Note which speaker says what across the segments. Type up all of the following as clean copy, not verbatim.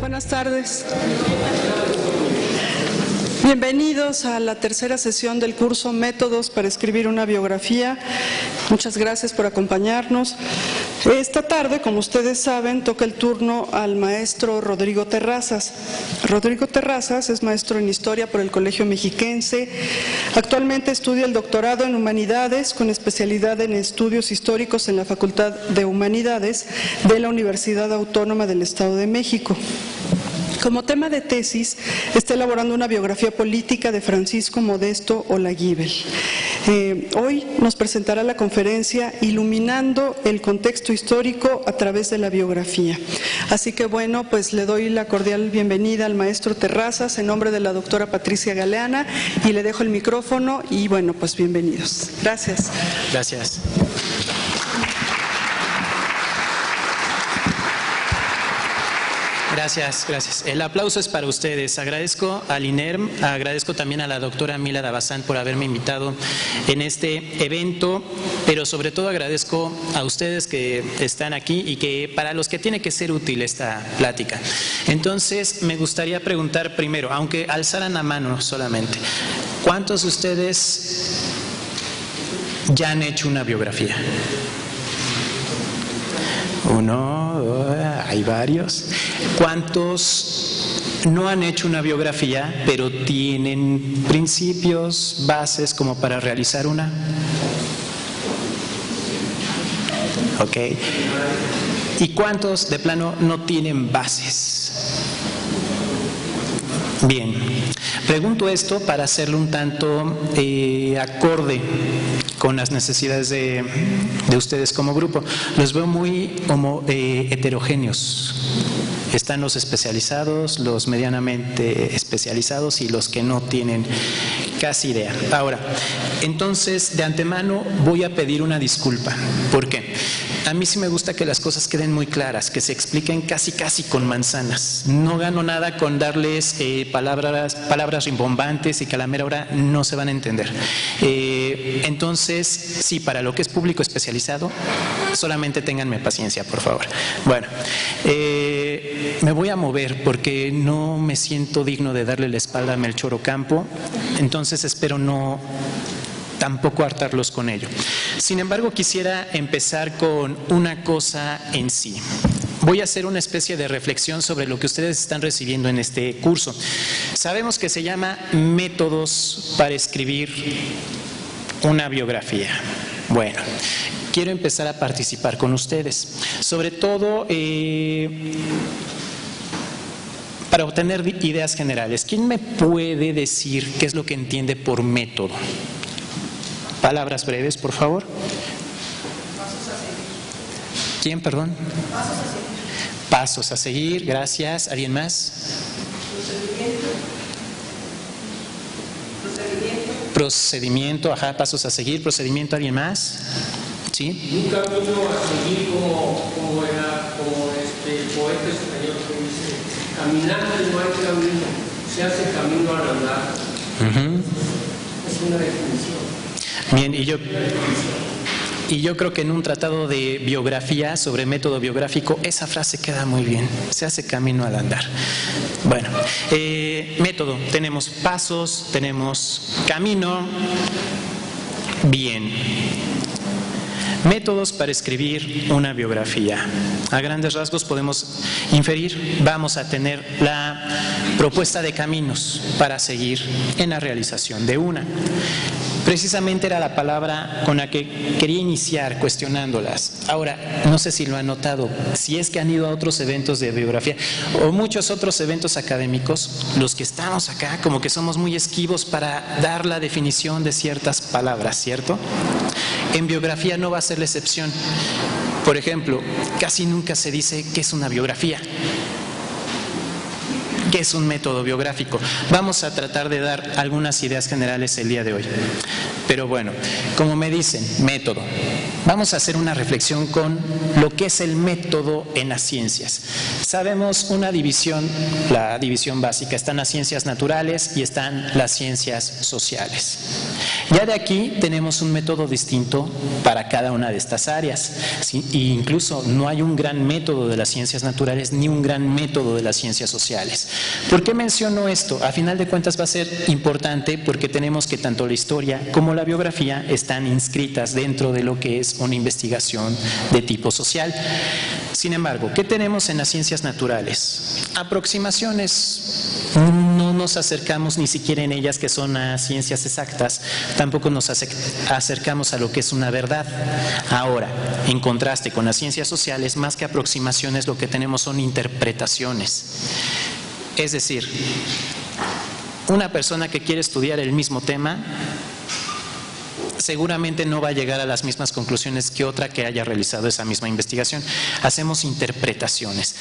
Speaker 1: Buenas tardes. Bienvenidos a la tercera sesión del curso Métodos para escribir una biografía. Muchas gracias por acompañarnos. Esta tarde, como ustedes saben, toca el turno al maestro Rodrigo Terrazas. Rodrigo Terrazas es maestro en Historia por el Colegio Mexiquense. Actualmente estudia el doctorado en Humanidades con especialidad en Estudios Históricos en la Facultad de Humanidades de la Universidad Autónoma del Estado de México. Como tema de tesis, está elaborando una biografía política de Francisco Modesto Olaguíbel. Hoy nos presentará la conferencia Iluminando el contexto histórico a través de la biografía. Así que bueno, pues le doy la cordial bienvenida al maestro Terrazas en nombre de la doctora Patricia Galeana y le dejo el micrófono y bueno, pues bienvenidos. Gracias.
Speaker 2: Gracias. Gracias. El aplauso es para ustedes. Agradezco al INERM, agradezco también a la doctora Mila Dabazán por haberme invitado en este evento, pero sobre todo agradezco a ustedes que están aquí y que para los que tiene que ser útil esta plática. Entonces, me gustaría preguntar primero, aunque alzaran la mano solamente, ¿cuántos de ustedes ya han hecho una biografía? Uno, hay varios. ¿Cuántos no han hecho una biografía, pero tienen principios, bases como para realizar una? Ok. ¿Y cuántos de plano no tienen bases? Bien. Pregunto esto para hacerlo un tanto acorde con las necesidades de ustedes como grupo. Los veo muy heterogéneos. Están los especializados, los medianamente especializados y los que no tienen casi idea. Ahora, entonces, de antemano voy a pedir una disculpa. ¿Por qué? A mí sí me gusta que las cosas queden muy claras, que se expliquen casi con manzanas. No gano nada con darles palabras rimbombantes y que a la mera hora no se van a entender. Entonces, sí, para lo que es público especializado, solamente ténganme paciencia, por favor. Bueno, me voy a mover porque no me siento digno de darle la espalda a Melchor Ocampo, entonces espero no tampoco hartarlos con ello. Sin embargo, quisiera empezar con una cosa en sí. Voy a hacer una especie de reflexión sobre lo que ustedes están recibiendo en este curso. Sabemos que se llama Métodos para escribir una biografía. Bueno, quiero empezar a participar con ustedes, sobre todo para obtener ideas generales. ¿Quién me puede decir qué es lo que entiende por método? Palabras breves, por favor. ¿Quién, perdón? Pasos a seguir, gracias. ¿Alguien más? Procedimiento, ajá, pasos a seguir, procedimiento, ¿alguien más? ¿Sí?
Speaker 3: Un camino a seguir como el poeta español que dice, caminando no hay camino, se hace camino al andar. Es una definición.
Speaker 2: Bien, y yo creo que en un tratado de biografía sobre método biográfico esa frase queda muy bien, se hace camino al andar. Bueno, método, tenemos pasos, tenemos camino. Bien, métodos para escribir una biografía. A grandes rasgos podemos inferir, vamos a tener la propuesta de caminos para seguir en la realización de una. Precisamente era la palabra con la que quería iniciar cuestionándolas. Ahora, no sé si lo han notado, si es que han ido a otros eventos de biografía o muchos otros eventos académicos, los que estamos acá como que somos muy esquivos para dar la definición de ciertas palabras, ¿cierto? En biografía no va a ser la excepción. Por ejemplo, casi nunca se dice qué es una biografía. ¿Qué es un método biográfico? Vamos a tratar de dar algunas ideas generales el día de hoy. Pero bueno, como me dicen, método. Vamos a hacer una reflexión con lo que es el método en las ciencias. Sabemos una división, la división básica, están las ciencias naturales y están las ciencias sociales. Ya de aquí tenemos un método distinto para cada una de estas áreas. ¿Sí? E incluso no hay un gran método de las ciencias naturales ni un gran método de las ciencias sociales. ¿Por qué menciono esto? A final de cuentas va a ser importante porque tenemos que tanto la historia como la biografía están inscritas dentro de lo que es una investigación de tipo social. Sin embargo, ¿qué tenemos en las ciencias naturales? Aproximaciones. No nos acercamos ni siquiera en ellas que son a ciencias exactas, tampoco nos acercamos a lo que es una verdad. Ahora, en contraste con las ciencias sociales, más que aproximaciones, lo que tenemos son interpretaciones. Es decir, una persona que quiere estudiar el mismo tema seguramente no va a llegar a las mismas conclusiones que otra que haya realizado esa misma investigación. Hacemos interpretaciones.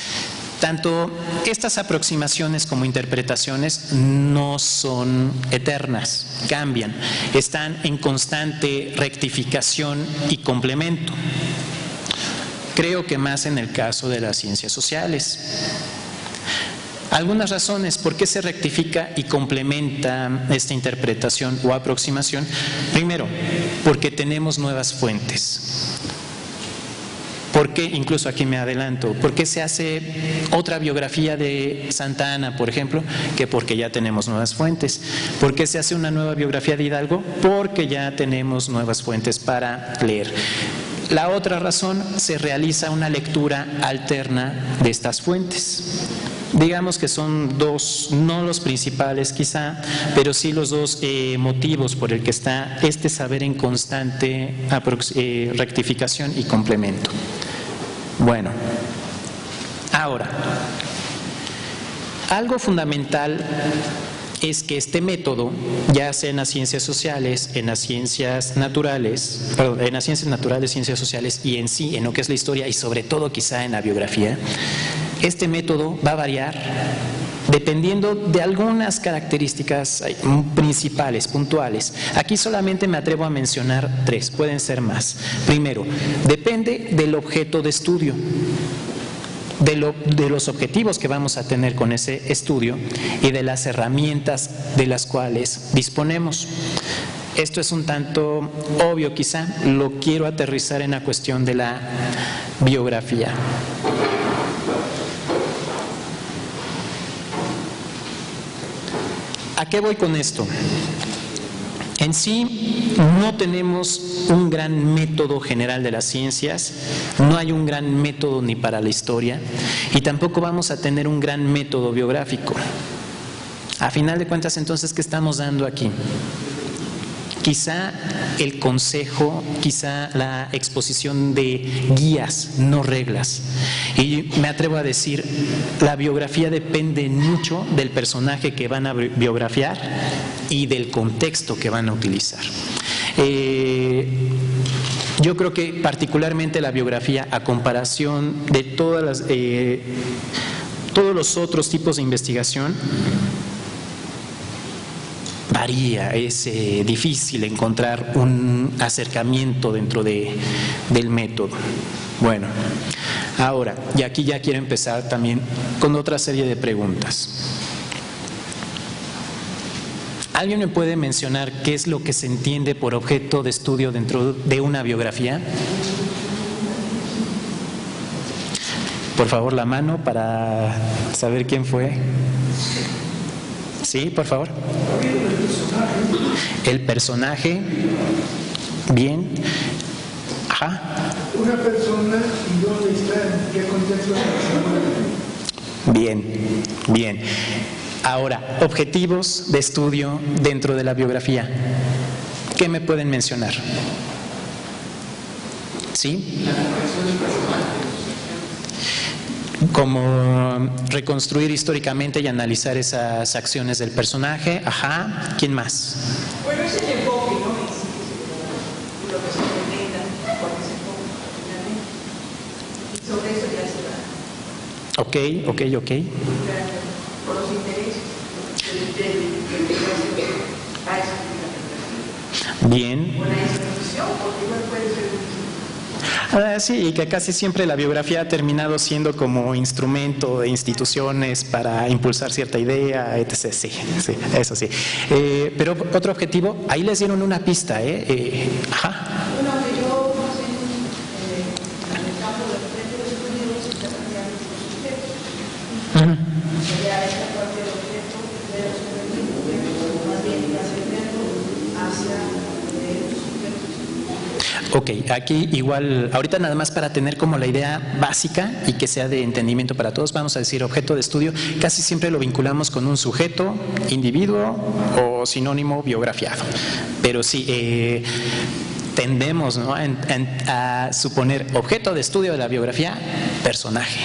Speaker 2: Tanto estas aproximaciones como interpretaciones no son eternas, cambian, están en constante rectificación y complemento. Creo que más en el caso de las ciencias sociales. Algunas razones por qué se rectifica y complementa esta interpretación o aproximación. Primero, porque tenemos nuevas fuentes. ¿Por qué? Incluso aquí me adelanto. ¿Por qué se hace otra biografía de Santa Ana, por ejemplo? Que porque ya tenemos nuevas fuentes. ¿Por qué se hace una nueva biografía de Hidalgo? Porque ya tenemos nuevas fuentes para leer. La otra razón, se realiza una lectura alterna de estas fuentes. Digamos que son dos, no los principales quizá, pero sí los dos motivos por el que está este saber en constante rectificación y complemento. Bueno, ahora, algo fundamental es que este método, ya sea en las ciencias sociales, en las ciencias naturales, ciencias sociales y en sí, en lo que es la historia y sobre todo quizá en la biografía, este método va a variar dependiendo de algunas características principales, puntuales. Aquí solamente me atrevo a mencionar 3, pueden ser más. Primero, depende del objeto de estudio. De los objetivos que vamos a tener con ese estudio y de las herramientas de las cuales disponemos. Esto es un tanto obvio quizá, lo quiero aterrizar en la cuestión de la biografía. ¿A qué voy con esto? En sí, no tenemos un gran método general de las ciencias, no hay un gran método ni para la historia y tampoco vamos a tener un gran método biográfico. A final de cuentas, entonces, ¿qué estamos dando aquí? Quizá el consejo, quizá la exposición de guías, no reglas. Y me atrevo a decir, la biografía depende mucho del personaje que van a biografiar y del contexto que van a utilizar. Yo creo que particularmente la biografía, a comparación de todos los otros tipos de investigación, varía, es difícil encontrar un acercamiento dentro del método. Bueno, ahora, y aquí ya quiero empezar también con otra serie de preguntas. ¿Alguien me puede mencionar qué es lo que se entiende por objeto de estudio dentro de una biografía? Por favor, la mano para saber quién fue. Sí, por favor. El personaje. Bien. Ajá.
Speaker 4: Una persona y dónde está, en qué contexto se mueve.
Speaker 2: Bien, bien. Ahora, objetivos de estudio dentro de la biografía. ¿Qué me pueden mencionar? ¿Sí? Como reconstruir históricamente y analizar esas acciones del personaje. Ajá. ¿Quién más?
Speaker 5: Bueno, es el enfoque, ¿no? Lo que se implementa, cuál es el enfoque finalmente. Y sobre eso ya se va.
Speaker 2: Ok.
Speaker 5: Por los intereses a esa
Speaker 2: Bien.
Speaker 5: o la exposición, porque igual puede ser
Speaker 2: Sí, y que casi siempre la biografía ha terminado siendo como instrumento de instituciones para impulsar cierta idea, etc. Sí, eso sí. Pero otro objetivo, ahí les dieron una pista, ajá.
Speaker 5: Bueno, que yo no sé, en el campo del objeto de estudio se está planteando los sujetos. Sería esta parte del objeto de los sujetos, más bien hacia el verbo, hacia los sujetos.
Speaker 2: Ok, aquí igual, ahorita nada más para tener como la idea básica y que sea de entendimiento para todos, vamos a decir objeto de estudio, casi siempre lo vinculamos con un sujeto, individuo o sinónimo biografiado. Pero sí, tendemos, ¿no?, a suponer objeto de estudio de la biografía, personaje.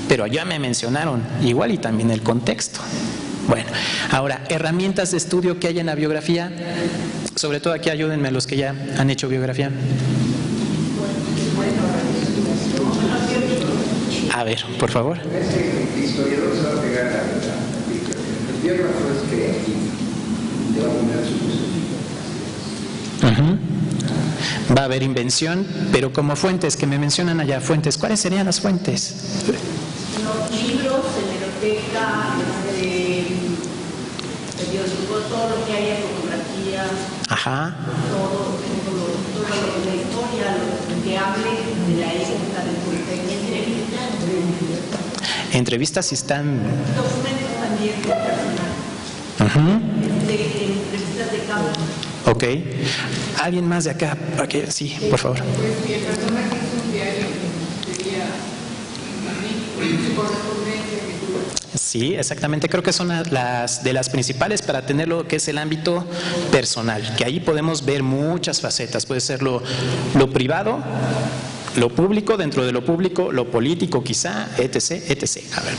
Speaker 2: Pero ya me mencionaron, igual y también el contexto. Bueno, ahora, herramientas de estudio que hay en la biografía, sobre todo aquí ayúdenme los que ya han hecho biografía. A ver, por favor.
Speaker 6: El historiador se va a pegar a la el biógrafo es creativo, le va a poner su
Speaker 2: Va a haber invención, pero como fuentes que me mencionan allá, fuentes, ¿cuáles serían las fuentes?
Speaker 5: Los libros, hemeroteca, periódicos, todo lo que haya, fotografías,
Speaker 2: Ajá.
Speaker 5: todo lo de la historia, lo que hable de la época del contexto.
Speaker 2: Entrevistas si están...
Speaker 5: Documentos también personales. De entrevistas de cámara.
Speaker 2: Ok. ¿Alguien más de acá? Porque, sí, por favor.
Speaker 7: Pues si el personaje es un diario, sería su correspondencia que tuvo.
Speaker 2: Sí, exactamente. Creo que son de las principales para tener lo que es el ámbito personal, que ahí podemos ver muchas facetas. Puede ser lo privado, lo público, dentro de lo público, lo político quizá, etc., etc. A ver,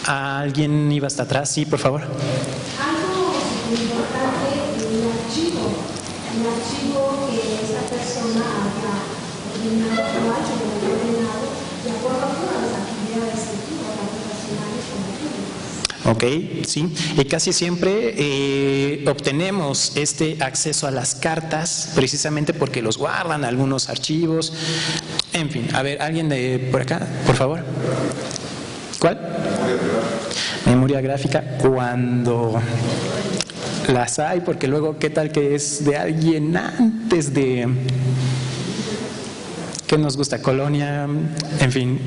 Speaker 2: ¿alguien iba hasta atrás? Sí, por favor.
Speaker 8: Algo importante, el archivo que esta persona haya ordenado o haya ordenado de acuerdo a todas las actividades que tuvo, tanto personales como públicas.
Speaker 2: Ok, sí, y casi siempre obtenemos este acceso a las cartas precisamente porque los guardan algunos archivos. En fin, a ver, alguien de por acá, por favor. ¿Cuál? Memoria gráfica, cuando las hay, porque luego, ¿qué tal que es de alguien antes de... ¿Qué nos gusta? Colonia, en fin,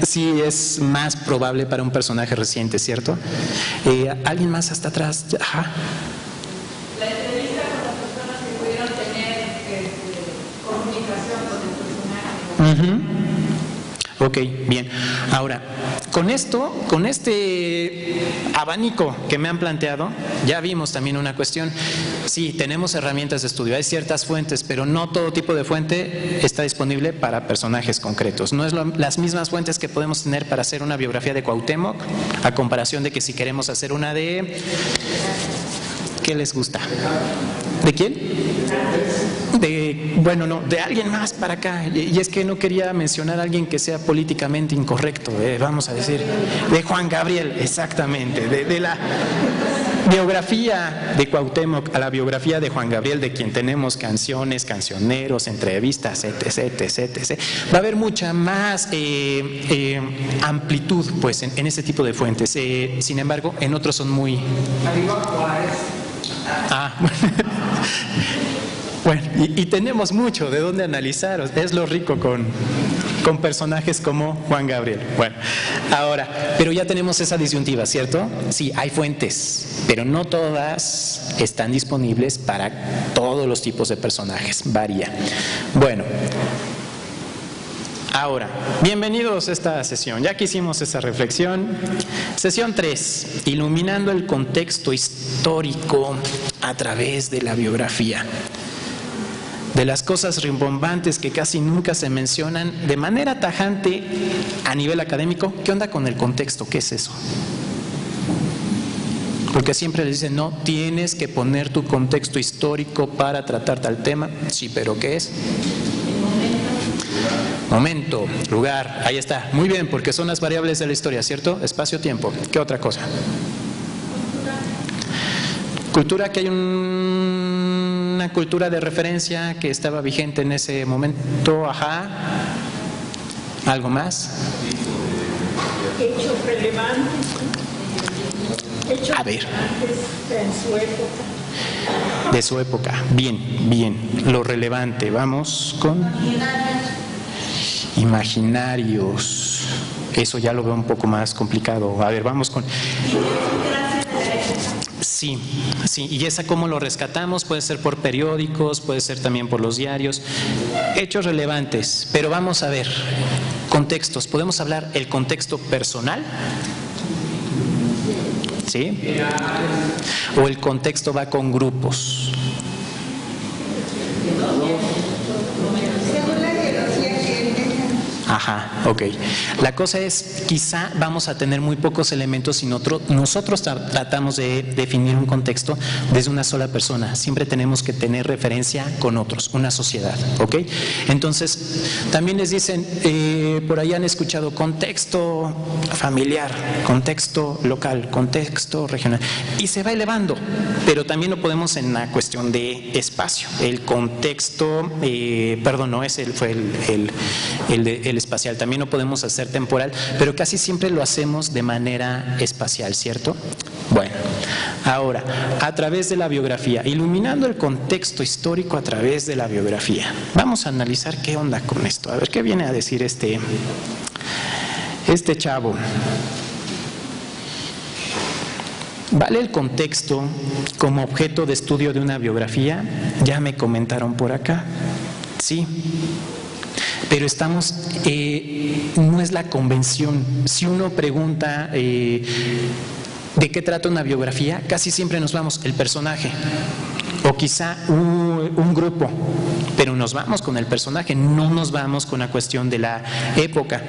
Speaker 2: sí es más probable para un personaje reciente, ¿cierto? ¿Alguien más hasta atrás? Ajá.
Speaker 7: La entrevista con las personas que pudieron tener comunicación con el personaje.
Speaker 2: Ok, bien. Ahora, con esto, con este abanico que me han planteado, ya vimos también una cuestión. Sí, tenemos herramientas de estudio, hay ciertas fuentes, pero no todo tipo de fuente está disponible para personajes concretos. No es las mismas fuentes que podemos tener para hacer una biografía de Cuauhtémoc, a comparación de que si queremos hacer una de... ¿Qué les gusta? ¿De quién? Bueno, no, de alguien más para acá. Y es que no quería mencionar a alguien que sea políticamente incorrecto, vamos a decir, de Juan Gabriel, exactamente, de la biografía de Cuauhtémoc a la biografía de Juan Gabriel, de quien tenemos canciones, cancioneros, entrevistas, etc., etc., etc. Va a haber mucha más amplitud, pues, en ese tipo de fuentes. Sin embargo, en otros son muy... Bueno, y tenemos mucho de dónde analizar, es lo rico con personajes como Juan Gabriel. Bueno, ahora, pero ya tenemos esa disyuntiva, ¿cierto? Sí, hay fuentes, pero no todas están disponibles para todos los tipos de personajes, varía. Bueno, ahora, bienvenidos a esta sesión, ya que hicimos esa reflexión. Sesión 3, iluminando el contexto histórico a través de la biografía. De las cosas rimbombantes que casi nunca se mencionan de manera tajante a nivel académico, ¿qué onda con el contexto? ¿Qué es eso? Porque siempre les dicen, no, tienes que poner tu contexto histórico para tratar tal tema. Sí, pero ¿qué es? Momento, lugar, ahí está. Muy bien, porque son las variables de la historia, ¿cierto? Espacio, tiempo. ¿Qué otra cosa? Cultura, que hay una una cultura de referencia que estaba vigente en ese momento, ajá. ¿Algo más?
Speaker 5: Hechos relevantes. Hechos
Speaker 2: A ver.
Speaker 5: relevantes en su época.
Speaker 2: De su época. Bien, bien. Lo relevante. Vamos con imaginarios. Eso ya lo veo un poco más complicado. A ver, vamos con... Sí, sí, y esa cómo lo rescatamos, puede ser por periódicos, puede ser también por los diarios. Hechos relevantes, pero vamos a ver, contextos. ¿Podemos hablar el contexto personal? ¿Sí? ¿O el contexto va con grupos? Ajá, ok. La cosa es, quizá vamos a tener muy pocos elementos si nosotros tratamos de definir un contexto desde una sola persona. Siempre tenemos que tener referencia con otros, una sociedad, ¿ok? Entonces, también les dicen, por ahí han escuchado contexto familiar, contexto local, contexto regional, y se va elevando, pero también lo podemos en la cuestión de espacio. El contexto, perdón, no ese fue el espacial, también lo podemos hacer temporal, pero casi siempre lo hacemos de manera espacial, ¿cierto? Bueno, ahora, a través de la biografía, iluminando el contexto histórico a través de la biografía. Vamos a analizar qué onda con esto, a ver qué viene a decir este chavo. ¿Vale el contexto como objeto de estudio de una biografía? Ya me comentaron por acá. Sí. Pero estamos, no es la convención. Si uno pregunta ¿de qué trata una biografía? Casi siempre nos vamos, el personaje, o quizá un grupo, pero nos vamos con el personaje, no nos vamos con la cuestión de la época.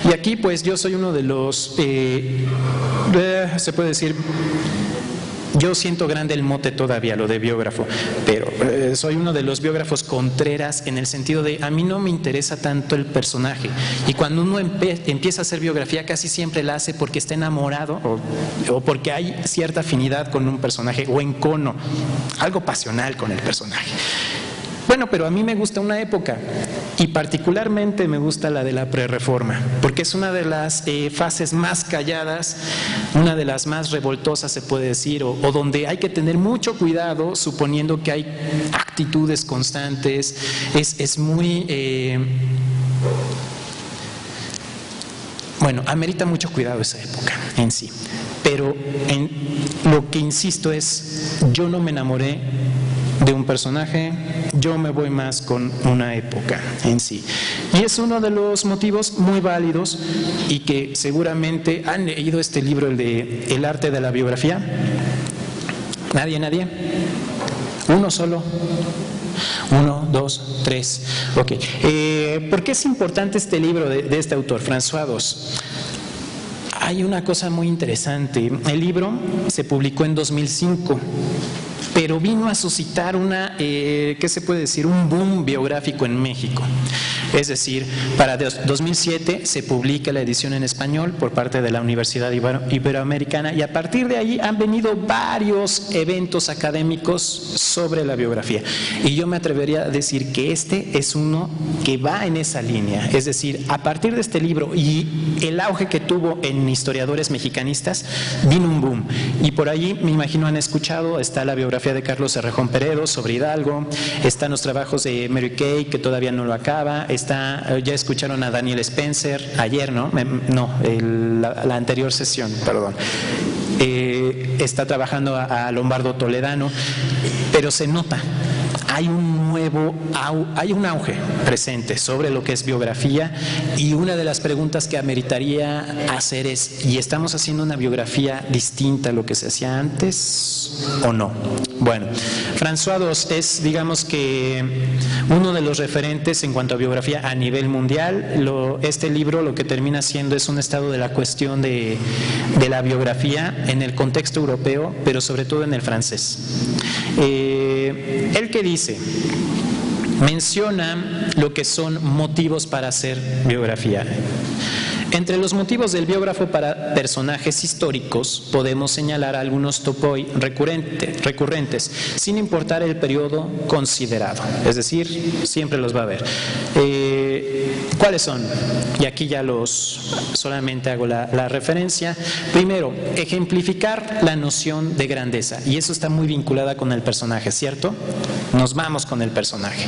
Speaker 2: Y aquí pues yo soy uno de los, se puede decir, yo siento grande el mote todavía, lo de biógrafo, pero soy uno de los biógrafos contreras en el sentido de a mí no me interesa tanto el personaje, y cuando uno empieza a hacer biografía casi siempre la hace porque está enamorado o porque hay cierta afinidad con un personaje o encono, algo pasional con el personaje. Bueno, pero a mí me gusta una época y particularmente me gusta la de la prerreforma, porque es una de las fases más calladas, una de las más revoltosas se puede decir, o donde hay que tener mucho cuidado suponiendo que hay actitudes constantes, es muy... bueno, amerita mucho cuidado esa época en sí, pero lo que insisto es, yo no me enamoré de un personaje, yo me voy más con una época en sí. Y es uno de los motivos muy válidos y que seguramente han leído este libro, el de El arte de la biografía. ¿Nadie? ¿Uno solo? 1, 2, 3. Ok. ¿Por qué es importante este libro de este autor, François Dos? Hay una cosa muy interesante. El libro se publicó en 2005. Pero vino a suscitar ¿qué se puede decir? Un boom biográfico en México. Es decir, para 2007 se publica la edición en español por parte de la Universidad Iberoamericana y a partir de ahí han venido varios eventos académicos sobre la biografía. Y yo me atrevería a decir que este es uno que va en esa línea. Es decir, a partir de este libro y el auge que tuvo en historiadores mexicanistas, vino un boom. Y por ahí, me imagino, han escuchado, está la biografía de Carlos Cerrejón Peredo sobre Hidalgo, están los trabajos de Mary Kay, que todavía no lo acaba, ya escucharon a Daniel Spencer ayer, ¿no? La anterior sesión, perdón. Está trabajando a Lombardo Toledano, pero se nota, hay un auge presente sobre lo que es biografía, y una de las preguntas que ameritaría hacer es, ¿y estamos haciendo una biografía distinta a lo que se hacía antes o no? Bueno, François Dos es, digamos que, uno de los referentes en cuanto a biografía a nivel mundial. Este libro lo que termina siendo es un estado de la cuestión de la biografía en el contexto europeo, pero sobre todo en el francés. ¿El qué dice? Menciona lo que son motivos para hacer biografía. Entre los motivos del biógrafo para personajes históricos podemos señalar algunos topoi recurrentes, sin importar el periodo considerado, es decir, siempre los va a haber. ¿Cuáles son? Y aquí ya solamente hago la referencia. Primero, ejemplificar la noción de grandeza, y eso está muy vinculada con el personaje, ¿cierto? Nos vamos con el personaje.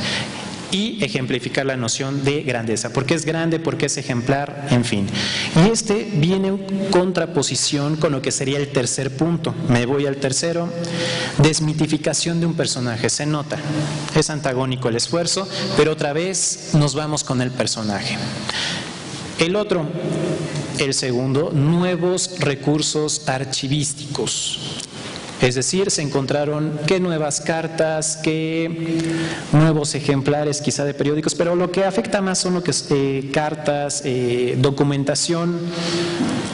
Speaker 2: Y ejemplificar la noción de grandeza, porque es grande, porque es ejemplar, en fin. Y este viene en contraposición con lo que sería el tercer punto. Me voy al tercero: desmitificación de un personaje. Se nota, es antagónico el esfuerzo, pero otra vez nos vamos con el personaje. El segundo, nuevos recursos archivísticos. Es decir, se encontraron qué nuevas cartas, qué nuevos ejemplares quizá de periódicos, pero lo que afecta más son lo que es cartas, documentación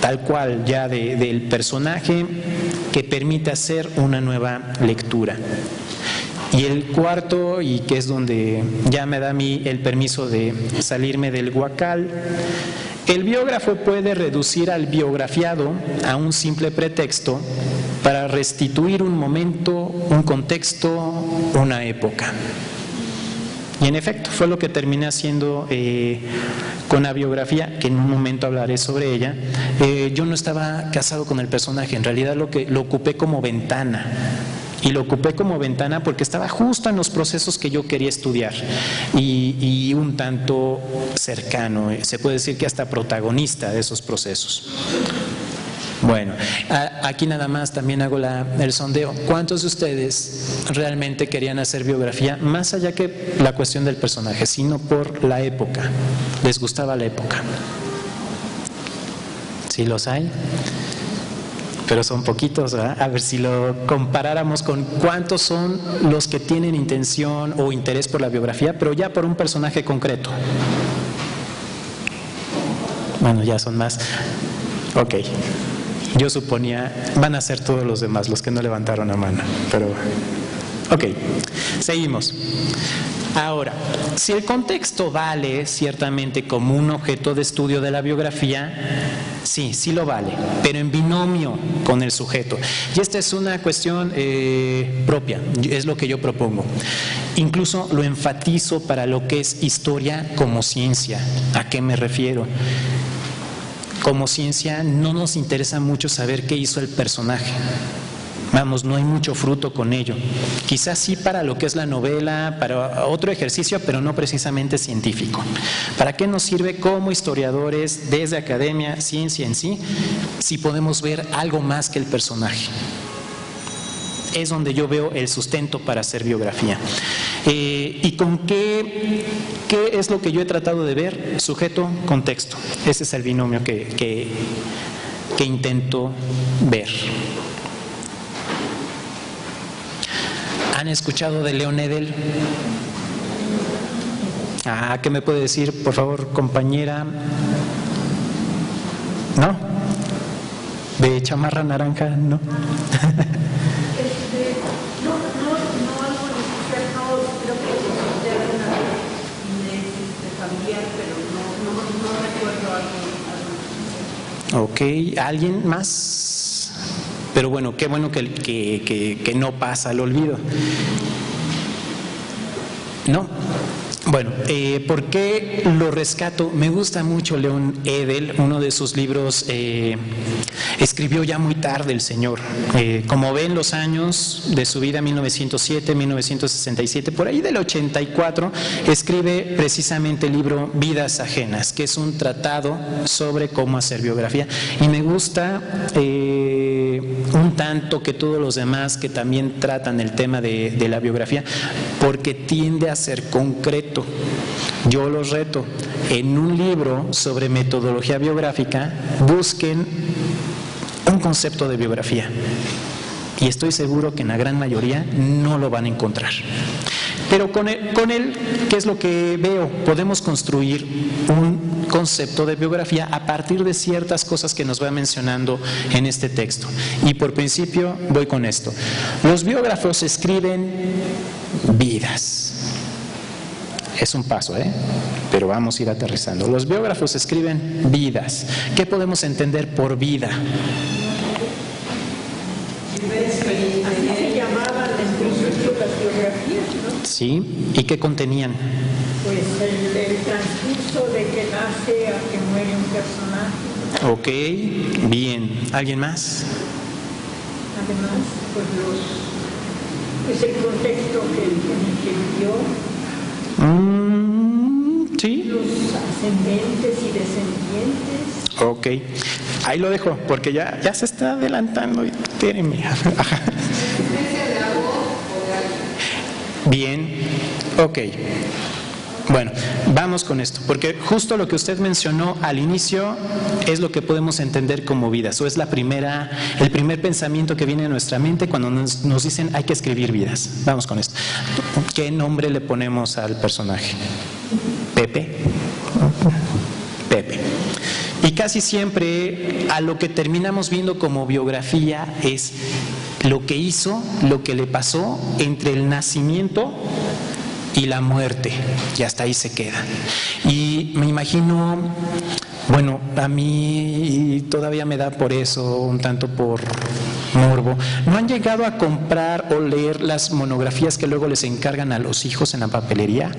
Speaker 2: tal cual ya del personaje que permite hacer una nueva lectura. Y el cuarto, y que es donde ya me da a mí el permiso de salirme del guacal: el biógrafo puede reducir al biografiado a un simple pretexto para restituir un momento, un contexto, una época. Y en efecto, fue lo que terminé haciendo con la biografía, que en un momento hablaré sobre ella. Yo no estaba casado con el personaje, en realidad lo ocupé como ventana. Y lo ocupé como ventana porque estaba justo en los procesos que yo quería estudiar y un tanto cercano, se puede decir que hasta protagonista de esos procesos. Bueno, aquí nada más también hago el sondeo. ¿Cuántos de ustedes realmente querían hacer biografía, más allá que la cuestión del personaje, sino por la época? ¿Les gustaba la época? ¿Sí los hay? Pero son poquitos, ¿verdad? A ver, si lo comparáramos con cuántos son los que tienen intención o interés por la biografía, pero ya por un personaje concreto. Bueno, ya son más. Ok. Yo suponía, van a ser todos los demás, los que no levantaron la mano, pero... Ok, seguimos. Ahora, si el contexto vale ciertamente como un objeto de estudio de la biografía, sí lo vale, pero en binomio con el sujeto. Y esta es una cuestión propia, es lo que yo propongo. Incluso lo enfatizo para lo que es historia como ciencia. ¿A qué me refiero? Como ciencia no nos interesa mucho saber qué hizo el personaje. Vamos, no hay mucho fruto con ello. Quizás sí para lo que es la novela, para otro ejercicio, pero no precisamente científico. ¿Para qué nos sirve como historiadores, desde academia, ciencia en sí, si podemos ver algo más que el personaje? Es donde yo veo el sustento para hacer biografía. ¿Y con qué es lo que yo he tratado de ver? Sujeto, contexto. Ese es el binomio que intento ver. ¿Han escuchado de Leon Edel? ¿Qué me puede decir, por favor, compañera? ¿No? ¿De chamarra naranja? ¿No? Ok, ¿alguien más? Pero bueno, qué bueno que no pasa al olvido. ¿No? Bueno, ¿por qué lo rescato? Me gusta mucho Leon Edel, uno de sus libros escribió ya muy tarde el señor. Como ven, los años de su vida, 1907, 1967, por ahí del 84, escribe precisamente el libro Vidas Ajenas, que es un tratado sobre cómo hacer biografía. Y me gusta un tanto que todos los demás que también tratan el tema de la biografía, porque tiende a ser concreto. Yo los reto, en un libro sobre metodología biográfica, busquen un concepto de biografía. Y estoy seguro que en la gran mayoría no lo van a encontrar. Pero con él, ¿qué es lo que veo? Podemos construir un concepto de biografía a partir de ciertas cosas que nos va mencionando en este texto. Y por principio voy con esto. Los biógrafos escriben vidas. Es un paso, pero vamos a ir aterrizando. Los biógrafos escriben vidas. ¿Qué podemos entender por vida?
Speaker 7: Así se llamaban en principio las biografías, ¿no?
Speaker 2: Sí, ¿y qué contenían?
Speaker 7: Pues el transcurso de que nace a que muere un personaje.
Speaker 2: Ok, bien. ¿Alguien más?
Speaker 7: Además, pues el contexto en el que vivió,
Speaker 2: sí.
Speaker 7: los ascendentes y descendientes.
Speaker 2: Ok, ahí lo dejo, porque ya se está adelantando. Espérenme. Bien, ok. Bueno, vamos con esto, porque justo lo que usted mencionó al inicio es lo que podemos entender como vidas, o es el primer pensamiento que viene a nuestra mente cuando nos dicen hay que escribir vidas. Vamos con esto. ¿Qué nombre le ponemos al personaje? Pepe. Pepe. Y casi siempre a lo que terminamos viendo como biografía es lo que hizo, lo que le pasó entre el nacimiento y la muerte, y hasta ahí se queda. Y me imagino, bueno, a mí todavía me da por eso, un tanto por morbo. ¿No han llegado a comprar o leer las monografías que luego les encargan a los hijos en la papelería?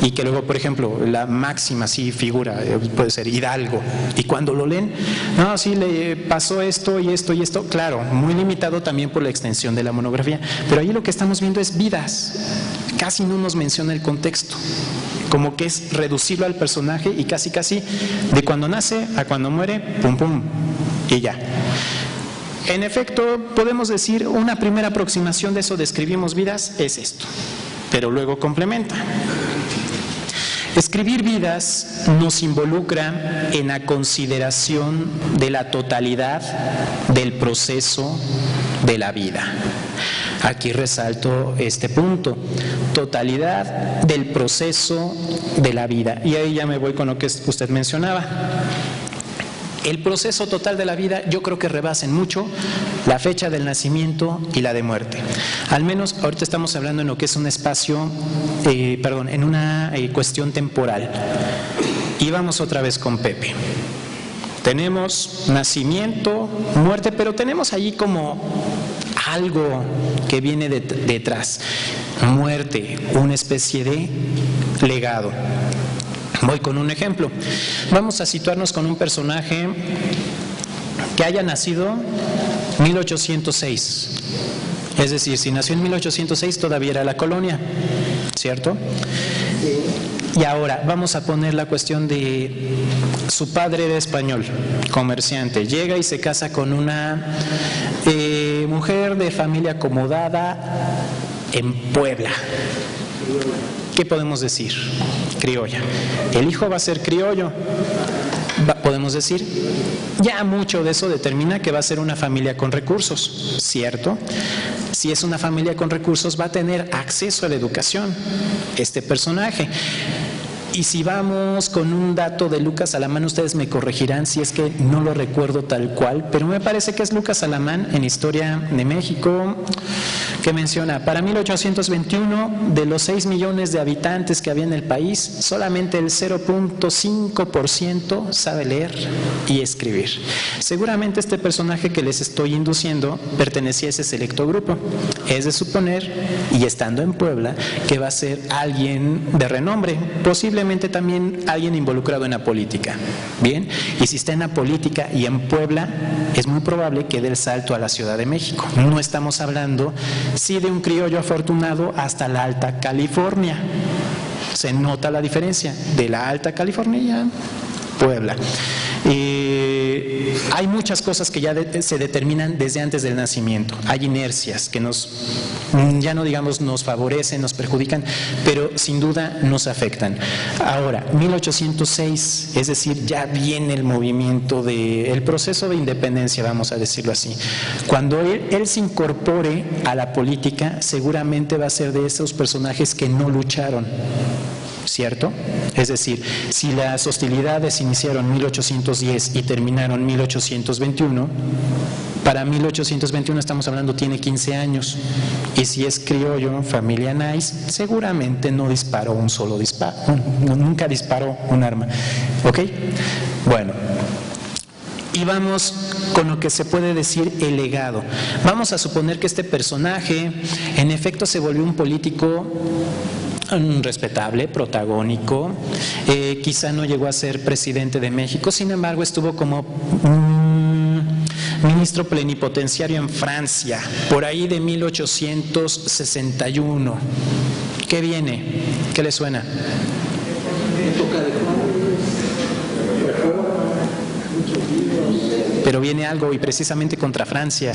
Speaker 2: Y que luego, por ejemplo, la máxima sí figura, puede ser Hidalgo, y cuando lo leen, no, sí le pasó esto y esto y esto, claro, muy limitado también por la extensión de la monografía, pero ahí lo que estamos viendo es vidas, casi no nos menciona el contexto, como que es reducirlo al personaje y casi de cuando nace a cuando muere, pum pum, y ya. En efecto, podemos decir una primera aproximación de eso de escribimos vidas es esto, pero luego complementa. Escribir vidas nos involucra en la consideración de la totalidad del proceso de la vida. Aquí resalto este punto, totalidad del proceso de la vida. Y ahí ya me voy con lo que usted mencionaba. El proceso total de la vida yo creo que rebasen mucho la fecha del nacimiento y la de muerte. Al menos ahorita estamos hablando en lo que es un espacio, en una cuestión temporal. Y vamos otra vez con Pepe. Tenemos nacimiento, muerte, pero tenemos allí como algo que viene detrás. Muerte, una especie de legado. Voy con un ejemplo. Vamos a situarnos con un personaje que haya nacido en 1806. Es decir, si nació en 1806 todavía era la colonia, ¿cierto? Y ahora vamos a poner la cuestión de su padre de español, comerciante. Llega y se casa con una mujer de familia acomodada en Puebla. ¿Qué podemos decir? Criolla. El hijo va a ser criollo. Podemos decir, ya mucho de eso determina que va a ser una familia con recursos, ¿cierto? Si es una familia con recursos va a tener acceso a la educación, este personaje. Y si vamos con un dato de Lucas Alamán, ustedes me corregirán si es que no lo recuerdo tal cual, pero me parece que es Lucas Alamán en Historia de México, que menciona, para 1821, de los 6 millones de habitantes que había en el país, solamente el 0.5% sabe leer y escribir. Seguramente este personaje que les estoy induciendo pertenecía a ese selecto grupo. Es de suponer, y estando en Puebla, que va a ser alguien de renombre, posiblemente también alguien involucrado en la política. Bien, y si está en la política y en Puebla, es muy probable que dé el salto a la Ciudad de México. No estamos hablando, sí, de un criollo afortunado hasta la Alta California. Se nota la diferencia de la Alta California a Puebla. Hay muchas cosas que ya se determinan desde antes del nacimiento. Hay inercias que ya no digamos nos favorecen, nos perjudican, pero sin duda nos afectan. Ahora, 1806, es decir, ya viene el movimiento el proceso de independencia, vamos a decirlo así. Cuando él se incorpore a la política, seguramente va a ser de esos personajes que no lucharon, ¿cierto? Es decir, si las hostilidades iniciaron en 1810 y terminaron en 1821, Para 1821 estamos hablando, tiene 15 años. Y si es criollo, familia Nice, seguramente no disparó un solo disparo, nunca disparó un arma. ¿Ok? Bueno. Y vamos con lo que se puede decir el legado. Vamos a suponer que este personaje en efecto se volvió un político respetable, protagónico, quizá no llegó a ser presidente de México, sin embargo estuvo como ministro plenipotenciario en Francia, por ahí de 1861. ¿Qué viene? ¿Qué le suena? Pero viene algo, y precisamente contra Francia.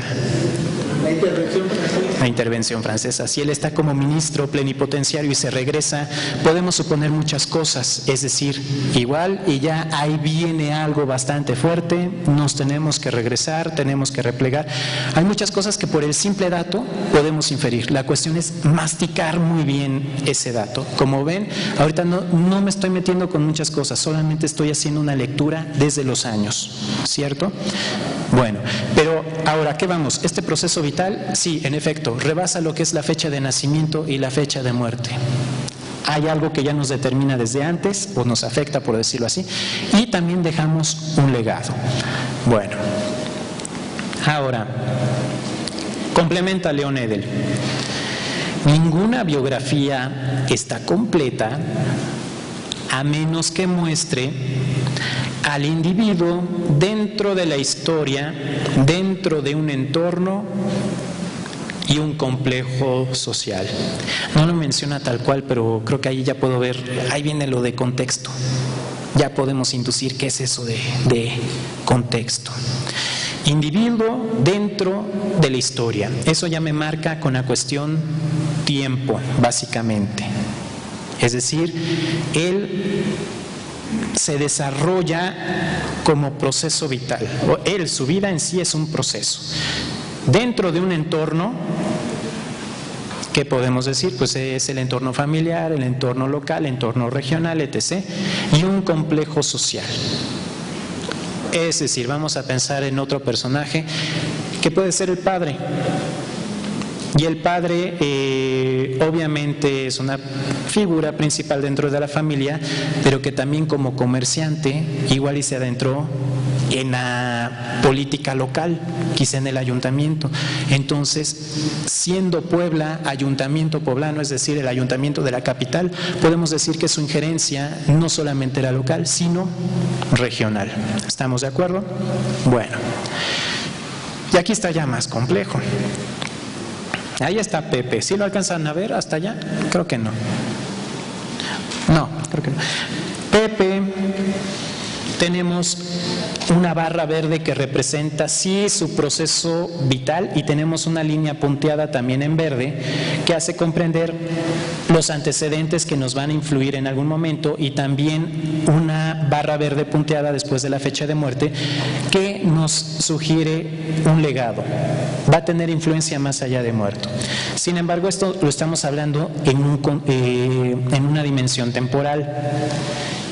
Speaker 2: La intervención francesa. Si él está como ministro plenipotenciario y se regresa, podemos suponer muchas cosas. Es decir, igual y ya ahí viene algo bastante fuerte, nos tenemos que regresar, tenemos que replegar. Hay muchas cosas que por el simple dato podemos inferir. La cuestión es masticar muy bien ese dato. Como ven, ahorita no me estoy metiendo con muchas cosas, solamente estoy haciendo una lectura desde los años, ¿cierto? Bueno, pero ahora, ¿qué vamos? Este proceso vital, sí, en efecto, rebasa lo que es la fecha de nacimiento y la fecha de muerte. Hay algo que ya nos determina desde antes, o nos afecta, por decirlo así, y también dejamos un legado. Bueno, ahora, complementa Leon Edel. Ninguna biografía está completa a menos que muestre al individuo dentro de la historia, dentro de un entorno y un complejo social. No lo menciona tal cual, pero creo que ahí ya puedo ver, ahí viene lo de contexto. Ya podemos inducir qué es eso de contexto. Individuo dentro de la historia. Eso ya me marca con la cuestión tiempo, básicamente. Es decir, él se desarrolla como proceso vital. Su vida en sí es un proceso. Dentro de un entorno, ¿qué podemos decir? Pues es el entorno familiar, el entorno local, el entorno regional, etc. Y un complejo social. Es decir, vamos a pensar en otro personaje que puede ser el padre. Y el padre obviamente es una figura principal dentro de la familia, pero que también como comerciante igual y se adentró en la política local, quizá en el ayuntamiento. Entonces, siendo Puebla ayuntamiento poblano, es decir, el ayuntamiento de la capital, podemos decir que su injerencia no solamente era local, sino regional. ¿Estamos de acuerdo? Bueno, y aquí está ya más complejo. Ahí está Pepe. ¿Sí lo alcanzan a ver hasta allá? Creo que no. No, creo que no. Pepe, tenemos una barra verde que representa sí su proceso vital y tenemos una línea punteada también en verde que hace comprender los antecedentes que nos van a influir en algún momento y también una barra verde punteada después de la fecha de muerte que nos sugiere un legado. Va a tener influencia más allá de muerto. Sin embargo, esto lo estamos hablando en una dimensión temporal.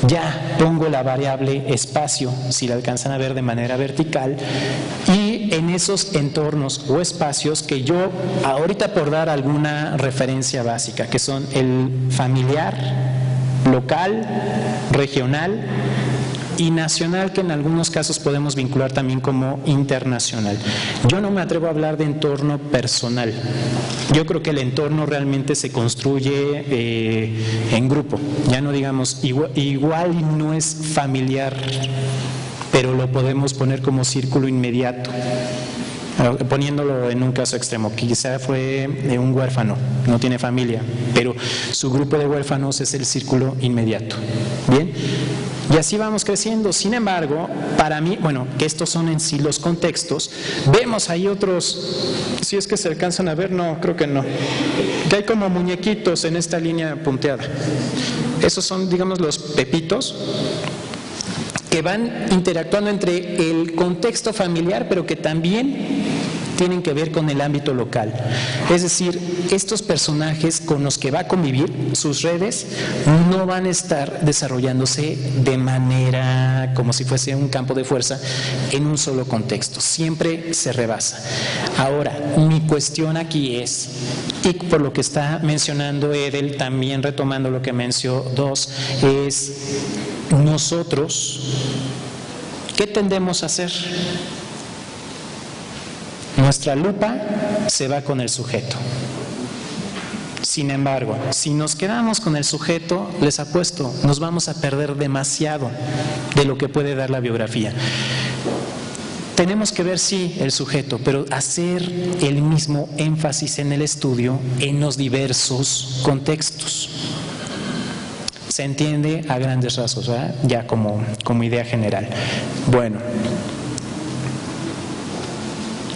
Speaker 2: Ya pongo la variable espacio, si la alcanzan a ver de manera vertical, y en esos entornos o espacios que yo, ahorita por dar alguna referencia básica, que son el familiar, local, regional y nacional, que en algunos casos podemos vincular también como internacional. Yo no me atrevo a hablar de entorno personal. Yo creo que el entorno realmente se construye en grupo. Ya no digamos, igual no es familiar, pero lo podemos poner como círculo inmediato. Poniéndolo en un caso extremo, quizá fue un huérfano, no tiene familia, pero su grupo de huérfanos es el círculo inmediato. Bien, y así vamos creciendo. Sin embargo, para mí, bueno, que estos son en sí los contextos, vemos ahí otros, si es que se alcanzan a ver, no, creo que no, que hay como muñequitos en esta línea punteada. Esos son, digamos, los pepitos que van interactuando entre el contexto familiar, pero que también tienen que ver con el ámbito local. Es decir, estos personajes con los que va a convivir, sus redes, no van a estar desarrollándose de manera como si fuese un campo de fuerza en un solo contexto. Siempre se rebasa. Ahora, mi cuestión aquí es, y por lo que está mencionando Edel, también retomando lo que mencionó Dos, es nosotros, ¿qué tendemos a hacer? Nuestra lupa se va con el sujeto. Sin embargo, si nos quedamos con el sujeto, les apuesto, nos vamos a perder demasiado de lo que puede dar la biografía. Tenemos que ver, sí, el sujeto, pero hacer el mismo énfasis en el estudio en los diversos contextos. Se entiende a grandes rasgos, ¿verdad? Ya como idea general. Bueno,